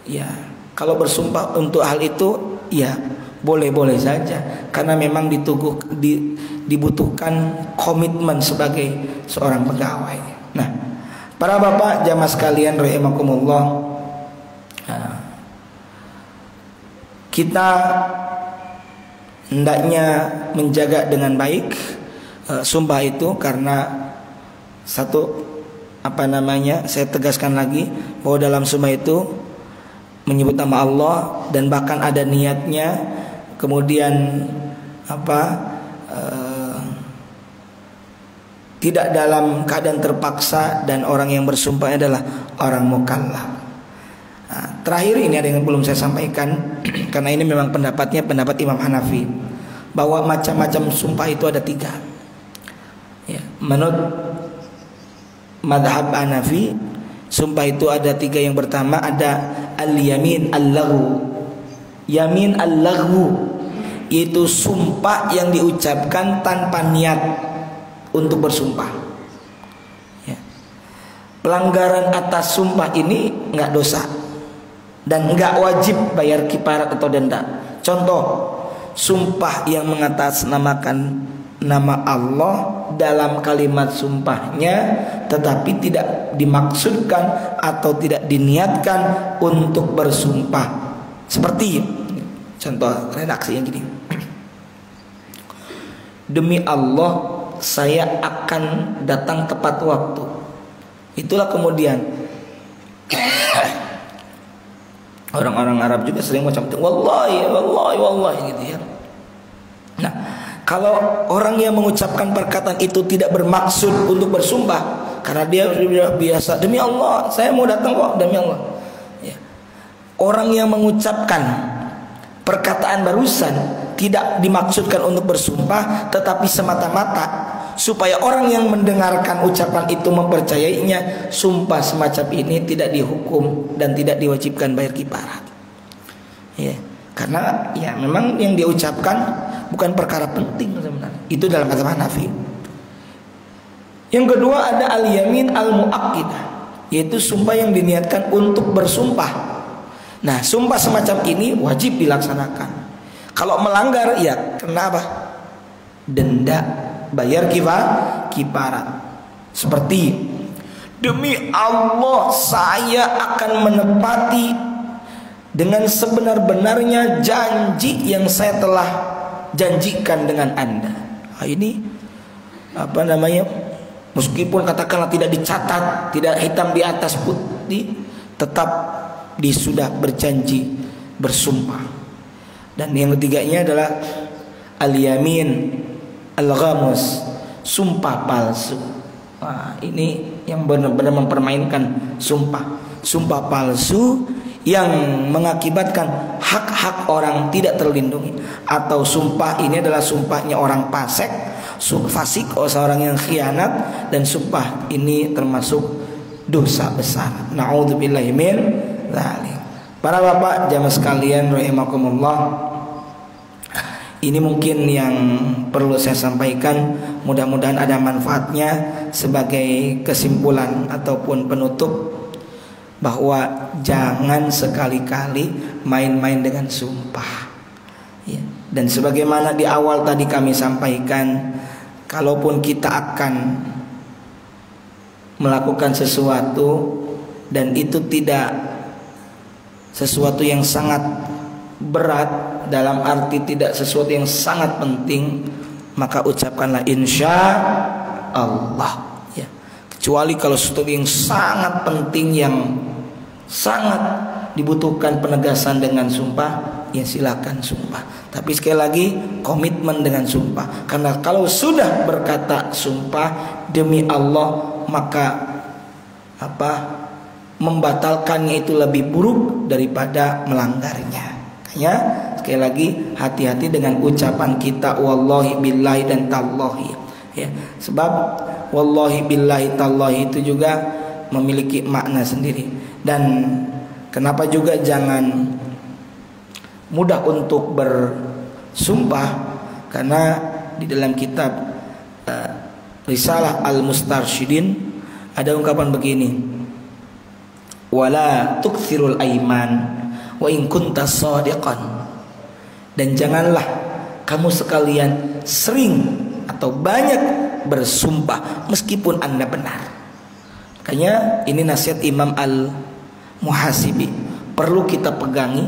ya, kalau bersumpah untuk hal itu ya boleh-boleh saja, karena memang dibutuhkan komitmen sebagai seorang pegawai. Nah, para bapak jamaah sekalian rahimakumullah, kita hendaknya menjaga dengan baik sumpah itu, karena satu saya tegaskan lagi bahwa dalam sumpah itu menyebut nama Allah dan bahkan ada niatnya, kemudian tidak dalam keadaan terpaksa, dan orang yang bersumpah adalah orang mukallaf. Terakhir ini ada yang belum saya sampaikan karena ini memang pendapat Imam Hanafi, bahwa macam-macam sumpah itu ada 3. Ya, menurut madhab Hanafi, sumpah itu ada 3. Yang pertama ada al-yamin al-laghu. Yamin al-laghu yaitu sumpah yang diucapkan tanpa niat untuk bersumpah. Ya. Pelanggaran atas sumpah ini nggak dosa dan nggak wajib bayar kifarat atau denda. Contoh, sumpah yang mengatasnamakan nama Allah dalam kalimat sumpahnya, tetapi tidak dimaksudkan atau tidak diniatkan untuk bersumpah. Seperti contoh redaksi yang gini: demi Allah saya akan datang tepat waktu. Itulah kemudian orang-orang Arab juga sering macam itu, wallahi wallahi wallahi gitu ya. Nah, kalau orang yang mengucapkan perkataan itu tidak bermaksud untuk bersumpah, karena dia biasa, demi Allah saya mau datang kok, demi Allah ya. Orang yang mengucapkan perkataan barusan tidak dimaksudkan untuk bersumpah, tetapi semata-mata supaya orang yang mendengarkan ucapan itu mempercayainya, sumpah semacam ini tidak dihukum dan tidak diwajibkan bayar kifarat. Ya, karena ya memang yang diucapkan bukan perkara penting sebenarnya. Itu dalam mazhab Hanafi. Yang kedua ada al-yamin al-mu'aqqidah, yaitu sumpah yang diniatkan untuk bersumpah. Nah, sumpah semacam ini wajib dilaksanakan. Kalau melanggar ya kenapa? Denda, bayar kifarat. Seperti, demi Allah saya akan menepati dengan sebenar-benarnya janji yang saya telah janjikan dengan Anda. Nah, ini meskipun katakanlah tidak dicatat, tidak hitam di atas putih, tetap sudah berjanji bersumpah. Dan yang ketiganya adalah al-yamin al-ghamus, sumpah palsu. Nah, ini yang benar-benar mempermainkan sumpah palsu yang mengakibatkan hak-hak orang tidak terlindungi. Atau sumpah ini adalah sumpahnya orang fasik, seorang yang khianat, dan sumpah ini termasuk dosa besar. Na'udzubillahi min dzalik. Para bapak jamaah sekalian rahimakumullah, ini mungkin yang perlu saya sampaikan. Mudah-mudahan ada manfaatnya sebagai kesimpulan ataupun penutup, bahwa jangan sekali-kali main-main dengan sumpah ya. Dan sebagaimana di awal tadi kami sampaikan, kalaupun kita akan melakukan sesuatu dan itu tidak sesuatu yang sangat berat, dalam arti tidak sesuatu yang sangat penting, maka ucapkanlah insya Allah ya. Kecuali kalau sesuatu yang sangat penting, yang sangat dibutuhkan penegasan dengan sumpah, ya silakan sumpah. Tapi sekali lagi komitmen dengan sumpah, karena kalau sudah berkata sumpah demi Allah, maka membatalkannya itu lebih buruk daripada melanggarnya. Ya, sekali lagi hati-hati dengan ucapan kita wallahi billahi dan tallahi ya. Sebab wallahi billahi tallahi itu juga memiliki makna sendiri. Dan kenapa juga jangan mudah untuk bersumpah, karena di dalam kitab Risalah Al-Mustarsyidin ada ungkapan begini, wala tukthirul aiman wa in kunta shadiqan. Dan janganlah kamu sekalian sering atau banyak bersumpah meskipun Anda benar. Makanya ini nasihat Imam Al-Muhasibi, perlu kita pegangi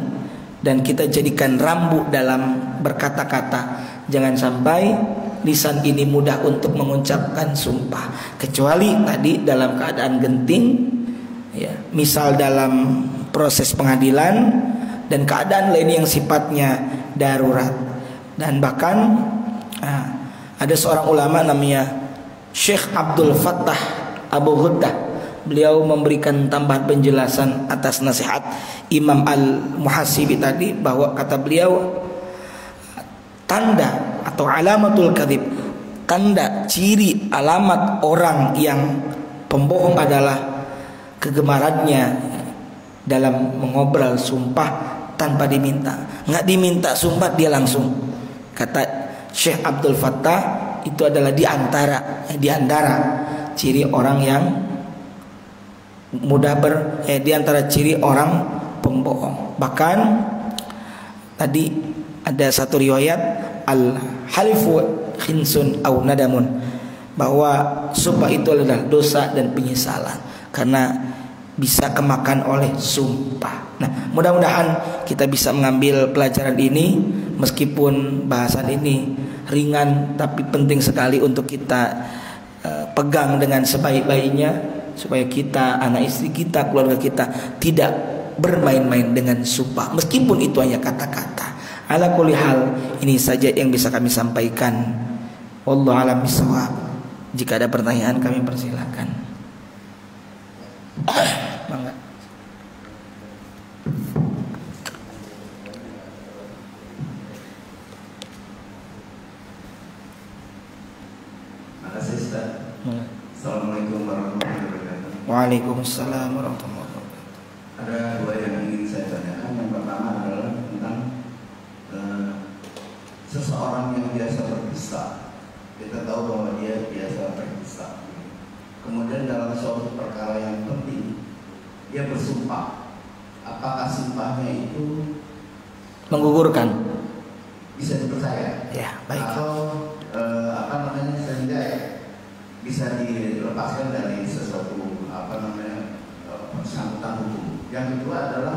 dan kita jadikan rambu dalam berkata-kata. Jangan sampai lisan ini mudah untuk mengucapkan sumpah, kecuali tadi dalam keadaan genting ya, misal dalam proses pengadilan dan keadaan lain yang sifatnya darurat. Dan bahkan ada seorang ulama namanya Syekh Abdul Fattah Abu Ghuddah, beliau memberikan tambahan penjelasan atas nasihat Imam Al-Muhasibi tadi, bahwa kata beliau, tanda atau alamatul kadhib, tanda ciri alamat orang yang pembohong adalah kegemarannya dalam mengobrol sumpah tanpa diminta. Nggak diminta sumpah dia langsung. Kata Syekh Abdul Fattah, itu adalah di antara ciri orang yang mudah di antara ciri orang pembohong. Bahkan tadi ada satu riwayat al-halifu khinsun au nadamun, bahwa sumpah itu adalah dosa dan penyesalan karena bisa kemakan oleh sumpah. Nah, mudah-mudahan kita bisa mengambil pelajaran ini, meskipun bahasan ini ringan tapi penting sekali untuk kita pegang dengan sebaik-baiknya, supaya kita, anak istri kita, keluarga kita tidak bermain-main dengan sumpah, meskipun itu hanya kata-kata. Ala kulli hal, ini saja yang bisa kami sampaikan. Wallahu a'lam bishawab. Jika ada pertanyaan kami persilakan. Mangga. Makasih Ustaz. Assalamualaikum warahmatullahi wabarakatuh. Waalaikumsalam warahmatullahi wabarakatuh. Ada dua yang ingin saya tanyakan. Yang pertama adalah tentang seseorang yang biasa berdusta. Kita tahu bahwa dia biasa berdusta. Kemudian dalam suatu perkara yang penting dia bersumpah. Apakah sumpahnya itu Menggugurkan. bisa dipercaya? Ya, baik. Atau sehingga bisa dilepaskan dari sesuatu persangkutan hukum. Yang kedua adalah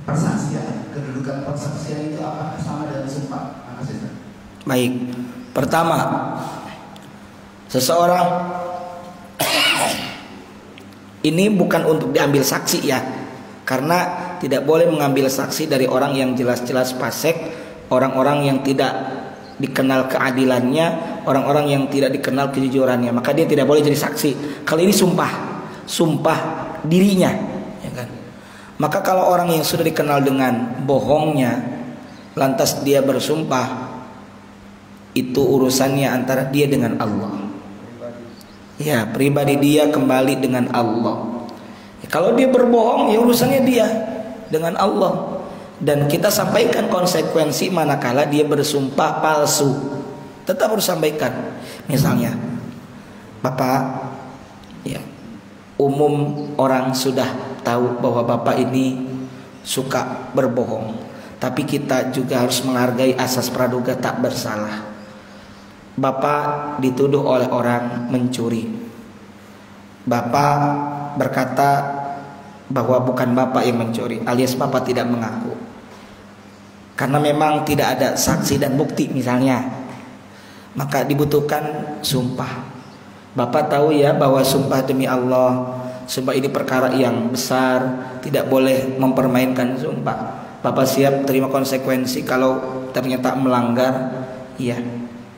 persaksian. Kedudukan persaksian itu apakah sama dengan sumpah? Makasih. Baik. Pertama, seseorang ini bukan untuk diambil saksi ya, karena tidak boleh mengambil saksi dari orang yang jelas-jelas fasik orang-orang yang tidak dikenal keadilannya, orang-orang yang tidak dikenal kejujurannya, maka dia tidak boleh jadi saksi. Kalau ini sumpah dirinya, ya kan? Maka kalau orang yang sudah dikenal dengan bohongnya, lantas dia bersumpah, itu urusannya antara dia dengan Allah. Ya, pribadi dia kembali dengan Allah. Kalau dia berbohong, ya urusannya dia dengan Allah. Dan kita sampaikan konsekuensi manakala dia bersumpah palsu. Tetap harus sampaikan. Misalnya, Bapak, ya, umum orang sudah tahu bahwa Bapak ini suka berbohong. Tapi kita juga harus menghargai asas praduga tak bersalah. Bapak dituduh oleh orang mencuri. Bapak berkata bahwa bukan Bapak yang mencuri, alias Bapak tidak mengaku. Karena memang tidak ada saksi dan bukti misalnya, maka dibutuhkan sumpah. Bapak tahu ya bahwa sumpah demi Allah, sumpah ini perkara yang besar, tidak boleh mempermainkan sumpah. Bapak siap terima konsekuensi kalau ternyata melanggar. Iya,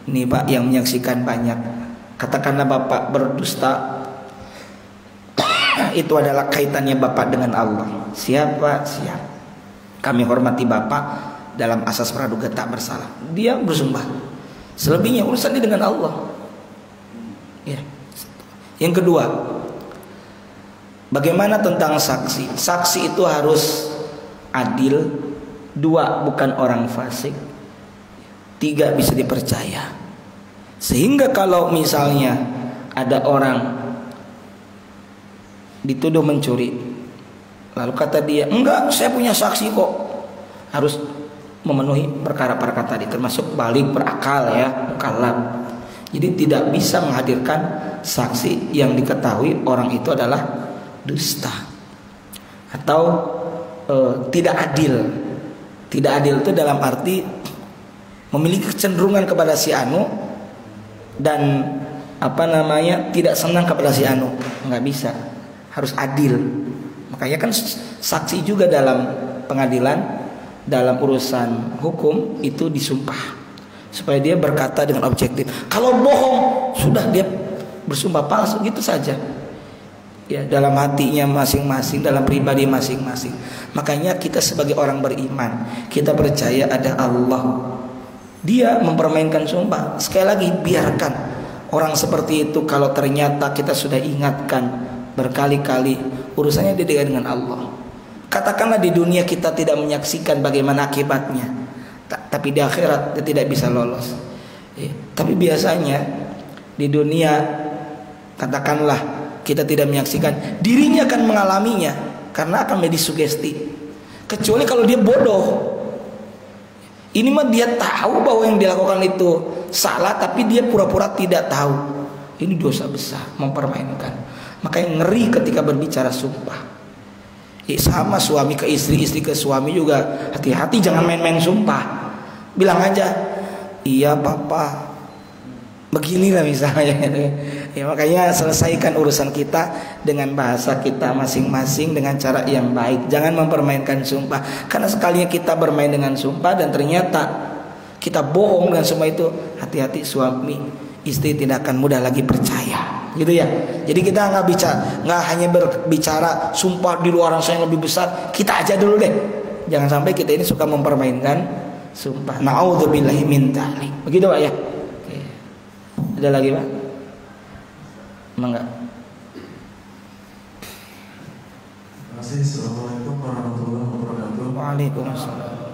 ini Pak yang menyaksikan banyak. Katakanlah Bapak berdusta, itu adalah kaitannya Bapak dengan Allah. Siap Pak? Siap. Kami hormati Bapak dalam asas praduga tak bersalah. Dia bersumpah. Selebihnya urusannya dengan Allah. Ya. Yang kedua, bagaimana tentang saksi? Saksi itu harus adil. 2, bukan orang fasik. 3, bisa dipercaya. Sehingga kalau misalnya ada orang dituduh mencuri, lalu kata dia, enggak, saya punya saksi kok, harus memenuhi perkara-perkara tadi, termasuk balik berakal ya, mukallaf. Jadi tidak bisa menghadirkan saksi yang diketahui orang itu adalah dusta atau tidak adil. Tidak adil itu dalam arti memiliki kecenderungan kepada si anu dan tidak senang kepada si anu, nggak bisa. Harus adil. Makanya kan saksi juga dalam pengadilan, dalam urusan hukum itu disumpah supaya dia berkata dengan objektif. Kalau bohong sudah dia bersumpah palsu gitu saja. Ya, dalam hatinya masing-masing, dalam pribadi masing-masing. Makanya kita sebagai orang beriman, kita percaya ada Allah. Dia mempermainkan sumpah. Sekali lagi, biarkan orang seperti itu. Kalau ternyata kita sudah ingatkan berkali-kali, urusannya dia dengan Allah. Katakanlah di dunia kita tidak menyaksikan bagaimana akibatnya, tapi di akhirat dia tidak bisa lolos. Tapi biasanya di dunia, katakanlah kita tidak menyaksikan, dirinya akan mengalaminya karena akan menjadi sugesti. Kecuali kalau dia bodoh. Ini mah dia tahu bahwa yang dilakukan itu salah, tapi dia pura-pura tidak tahu. Ini dosa besar, mempermainkan. Makanya ngeri ketika berbicara sumpah. Sama suami ke istri, istri ke suami juga hati-hati, jangan main-main sumpah. Bilang aja, iya Bapak, beginilah misalnya. Ya, makanya selesaikan urusan kita dengan bahasa kita masing-masing dengan cara yang baik. Jangan mempermainkan sumpah. Karena sekalinya kita bermain dengan sumpah dan ternyata kita bohong dengan sumpah itu, hati-hati suami istri tidak akan mudah lagi percaya. Gitu ya. Jadi kita nggak hanya berbicara sumpah di luar sana yang lebih besar. Kita aja dulu deh. Jangan sampai kita ini suka mempermainkan sumpah. Na'udzubillahi min dzalik. Begitu Pak ya. Oke. Ada lagi Pak? Mangga. Terima kasih. Assalamualaikum warahmatullahi wabarakatuh. Waalaikumsalam.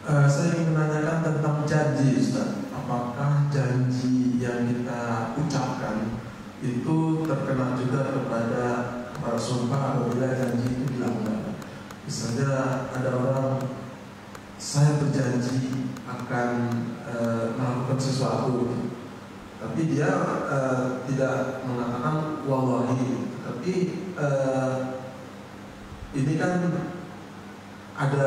Saya ingin menanyakan tentang janji, Ustaz. Apakah janji yang kita ucapkan itu terkena juga kepada para sumpah apabila janji itu dilanggar? Misalnya ada orang, saya berjanji akan melakukan sesuatu, tapi dia tidak mengatakan wallahi, tapi ini kan ada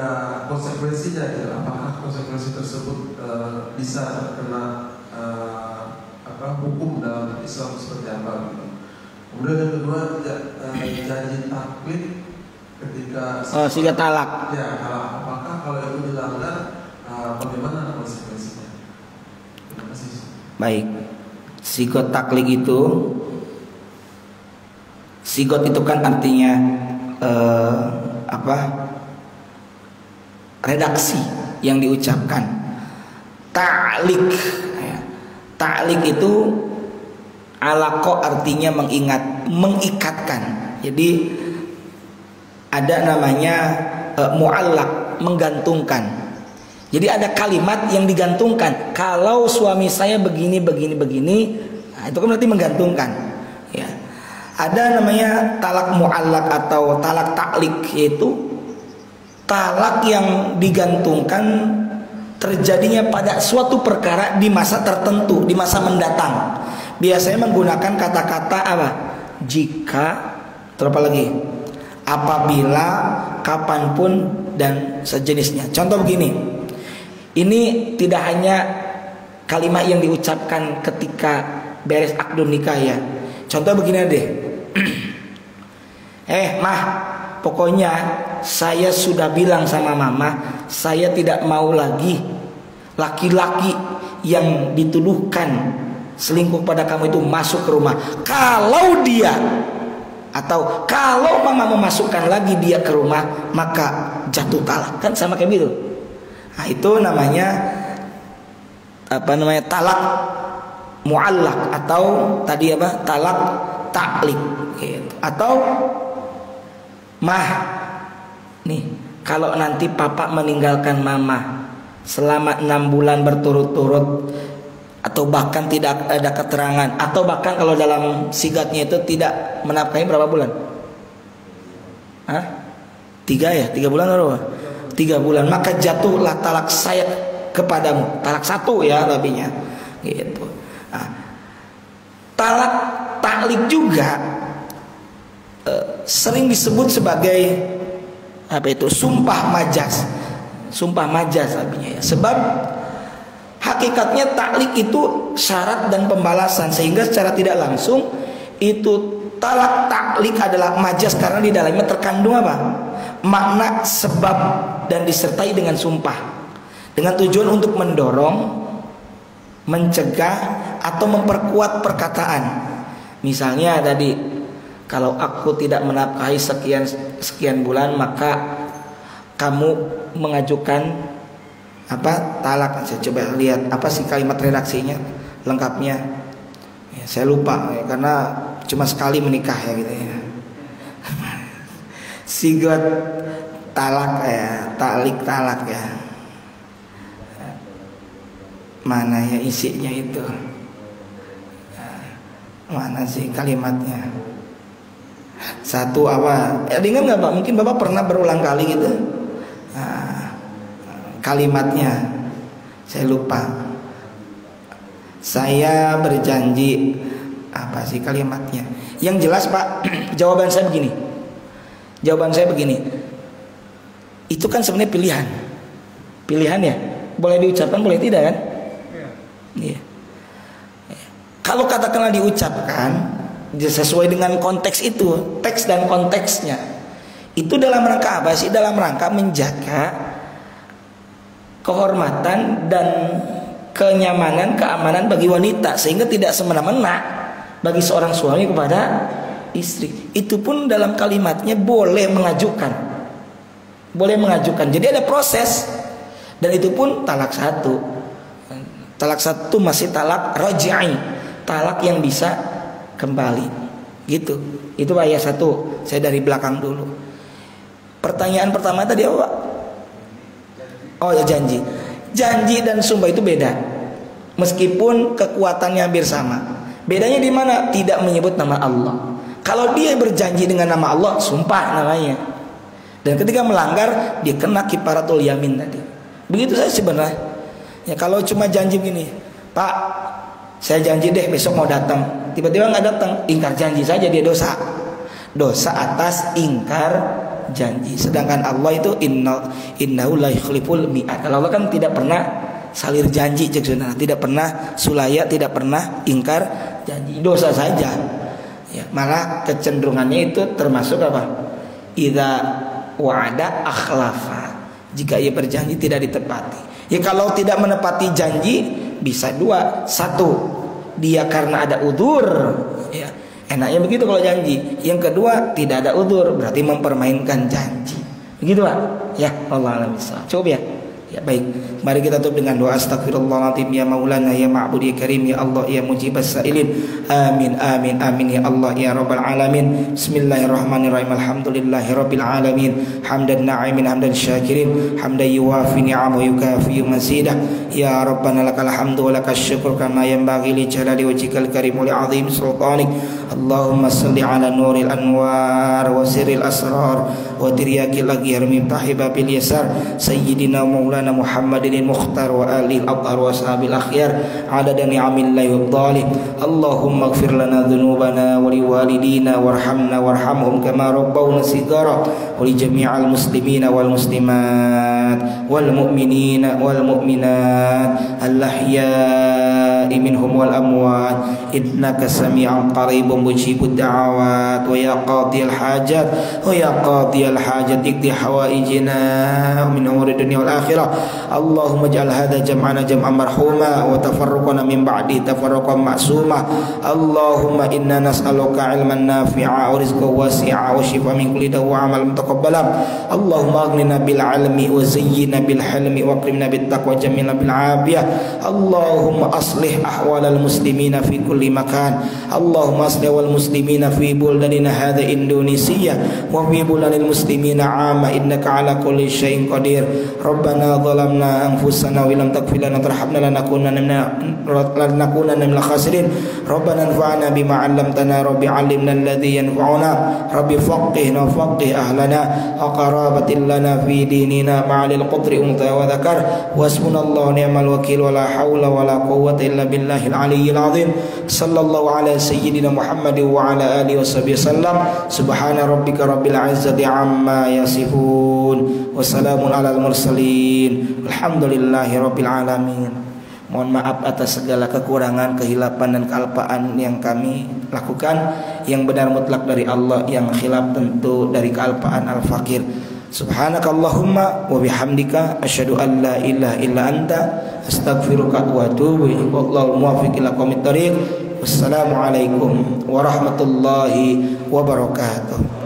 konsekuensinya ya. Apakah konsekuensi tersebut bisa terkena hukum dalam Islam seperti apa gitu. Kemudian yang kedua, janji taklid ketika siga talak. Ya, apakah kalau itu dilanggar bagaimana konsekuensinya? Terima kasih. Baik. Sigot taklik itu, sigot itu kan artinya redaksi yang diucapkan. Ta'lik, ya. Ta'lik itu alaqo artinya mengikatkan. Jadi ada namanya mu'allaq, menggantungkan. Jadi ada kalimat yang digantungkan. Kalau suami saya begini, nah itu kan berarti menggantungkan. Ya. Ada namanya talak mu'allaq atau talak ta'lik, yaitu talak yang digantungkan terjadinya pada suatu perkara di masa tertentu, di masa mendatang. Biasanya menggunakan kata-kata apa? Jika, terus apa lagi? Apabila, kapanpun, dan sejenisnya. Contoh begini, ini tidak hanya kalimat yang diucapkan ketika beres akdun nikah ya. Contoh begini deh. Mah, pokoknya saya sudah bilang sama mama, saya tidak mau lagi laki-laki yang dituduhkan selingkuh pada kamu itu masuk ke rumah. Kalau dia atau kalau mama memasukkan lagi dia ke rumah, maka jatuh talak. Kan sama kayak gitu. Nah, itu namanya talak mu'allaq atau tadi talak ta'lik gitu. Atau mah, nih kalau nanti papa meninggalkan mama selama 6 bulan berturut-turut, atau bahkan tidak ada keterangan, atau bahkan kalau dalam sigatnya itu tidak menafkahi berapa bulan? 3 bulan atau 3 bulan, maka jatuhlah talak saya kepadamu. Talak 1 ya tabinya gitu. Nah, talak ta'lik juga sering disebut sebagai sumpah majaz. Sumpah majaz tabinya ya. Sebab hakikatnya ta'lik itu syarat dan pembalasan, sehingga secara tidak langsung itu talak ta'lik adalah majaz karena di dalamnya terkandung apa? Makna sebab dan disertai dengan sumpah, dengan tujuan untuk mendorong, mencegah atau memperkuat perkataan. Misalnya tadi, kalau aku tidak menafkahi sekian bulan, maka kamu mengajukan talak. Saya coba lihat apa sih kalimat redaksinya lengkapnya ya, saya lupa ya, karena cuma sekali menikah ya gitu ya. Sigot talak ya, ta'lik talak ya, mana ya isinya itu, mana sih kalimatnya? Satu apa? Dengar nggak Pak? Mungkin Bapak pernah berulang kali gitu. Kalimatnya saya lupa. Saya berjanji, apa sih kalimatnya? Yang jelas Pak, jawaban saya begini. Itu kan sebenarnya pilihan ya. Boleh diucapkan, boleh tidak kan? Iya. Kalau katakanlah diucapkan sesuai dengan konteks itu, teks dan konteksnya, itu dalam rangka apa sih? Dalam rangka menjaga kehormatan dan kenyamanan, keamanan bagi wanita, sehingga tidak semena-mena bagi seorang suami kepada istri. Itu pun dalam kalimatnya boleh mengajukan. Jadi ada proses, dan itu pun talak 1. Talak 1 masih talak raj'i, talak yang bisa kembali. Gitu. Itu ayat 1. Saya dari belakang dulu. Pertanyaan pertama tadi apa? Oh ya, janji dan sumpah itu beda, meskipun kekuatannya hampir sama. Bedanya di mana? Tidak menyebut nama Allah. Kalau dia berjanji dengan nama Allah, sumpah namanya. Dan ketika melanggar, dia kena kifaratul yamin tadi. Begitu saja sebenarnya. Ya, kalau cuma janji begini, Pak, saya janji deh besok mau datang, tiba-tiba nggak datang, ingkar janji saja, dia dosa atas ingkar janji. Sedangkan Allah itu innahu la yukhliful mi'ad. Kalau Allah kan tidak pernah salir janji, tidak pernah sulaya, tidak pernah ingkar janji. Dosa saja. Ya, malah kecenderungannya itu termasuk apa? Idza wa'ada akhlafa. Jika ia berjanji tidak ditepati. Ya kalau tidak menepati janji bisa dua. Satu, dia karena ada udzur, ya. Enaknya begitu kalau janji. Yang kedua, tidak ada udzur, berarti mempermainkan janji. Begitu Pak? Ya, Allah alam bisa. Coba ya. Ya baik, mari kita tutup dengan doa astagfirullahaladzim ya maulana ya ma'bud ya karim ya Allah ya mujibas sa'ilin. Amin amin amin ya Allah ya rabbal alamin. Bismillahirrahmanirrahim. Alhamdulillahi rabbil alamin. Hamdan na'imin hamdan syakirin, hamdan yuwafi ni'am wa yukafi mazidah. Ya rabbana lakal hamdu wa lakas syukur kama yanbaghi li jalali wajhikal karim wa li 'azimi sultanik. Allahumma salli ala nuril anwar wa sirril asrar wa tiryakil aghir miftahi babil yasar sayyidina maulana Muhammadin Mukhtar wa alihi al-athhar wa ashabil akhyar adada ni'amillahi wa dhalih. Allahumma ighfir lana dhunubana wa liwalidina warhamna warhamhum kama rabbawna shighara wa li jami'il muslimina wal muslimat wal mu'minina wal mu'minat al-ahya'i minhum wal amwat innaka sami'un qaribun mujibud da'awat wa ya qadiyal hajat wa ya qadiyal hajat iqdi hawaijina min umuri dunya wal akhirah. Allahumma ij'al hadha jam'ana jam'an marhuma wa tafarruqana min ba'di tafarruqan ma'suma. Allahumma inna nas'aluka ilman nafi'a wa rizqan wasi'a wa shifa min kulli da'a wa 'amalan mutaqabbalan. Allahumma aghnina bil 'ilmi wa zayyina bil hilmi wa akrimna bit taqwa jamilna bil 'afiyah. Allahumma aslih ahwalal muslimina fi kulli makan. Allahumma aslih wal muslimina fi buldadina hadha Indonesia wa fi buladil muslimina 'amma innaka 'ala kulli syai'in qadir. Rabbana zalamna anfusana wa lam taghfir lana tarhamna lanakunanna minal khasirin. Rabbana anfa'na bima 'allamtana rabbi 'allimna alladhi yanfa'una rabbi faqihna faqih ahlana wa qarabatin lana fi dinina ma'al qadri unta wa dzakar wasbunallahu ni'mal wakil wa la haula wa la quwwata illa billahil aliyyil azim. Sallallahu ala sayyidina Muhammadin wa ala alihi washabihi sallam. Subhana rabbika rabbil izzati amma yasifun wa salamun alal mursalin alhamdulillahi rabbil alamin. Mohon maaf atas segala kekurangan, kehilapan dan kealpaan yang kami lakukan. Yang benar mutlak dari Allah, yang khilaf tentu dari kealpaan al-fakir. Subhanakallahumma wa bihamdika asyhadu an la ilaha illa anta astaghfiruka wa atubu ilaik. Wallahu muwaffiq ila aqwamit thoriq. Wassalamualaikum warahmatullahi wabarakatuh.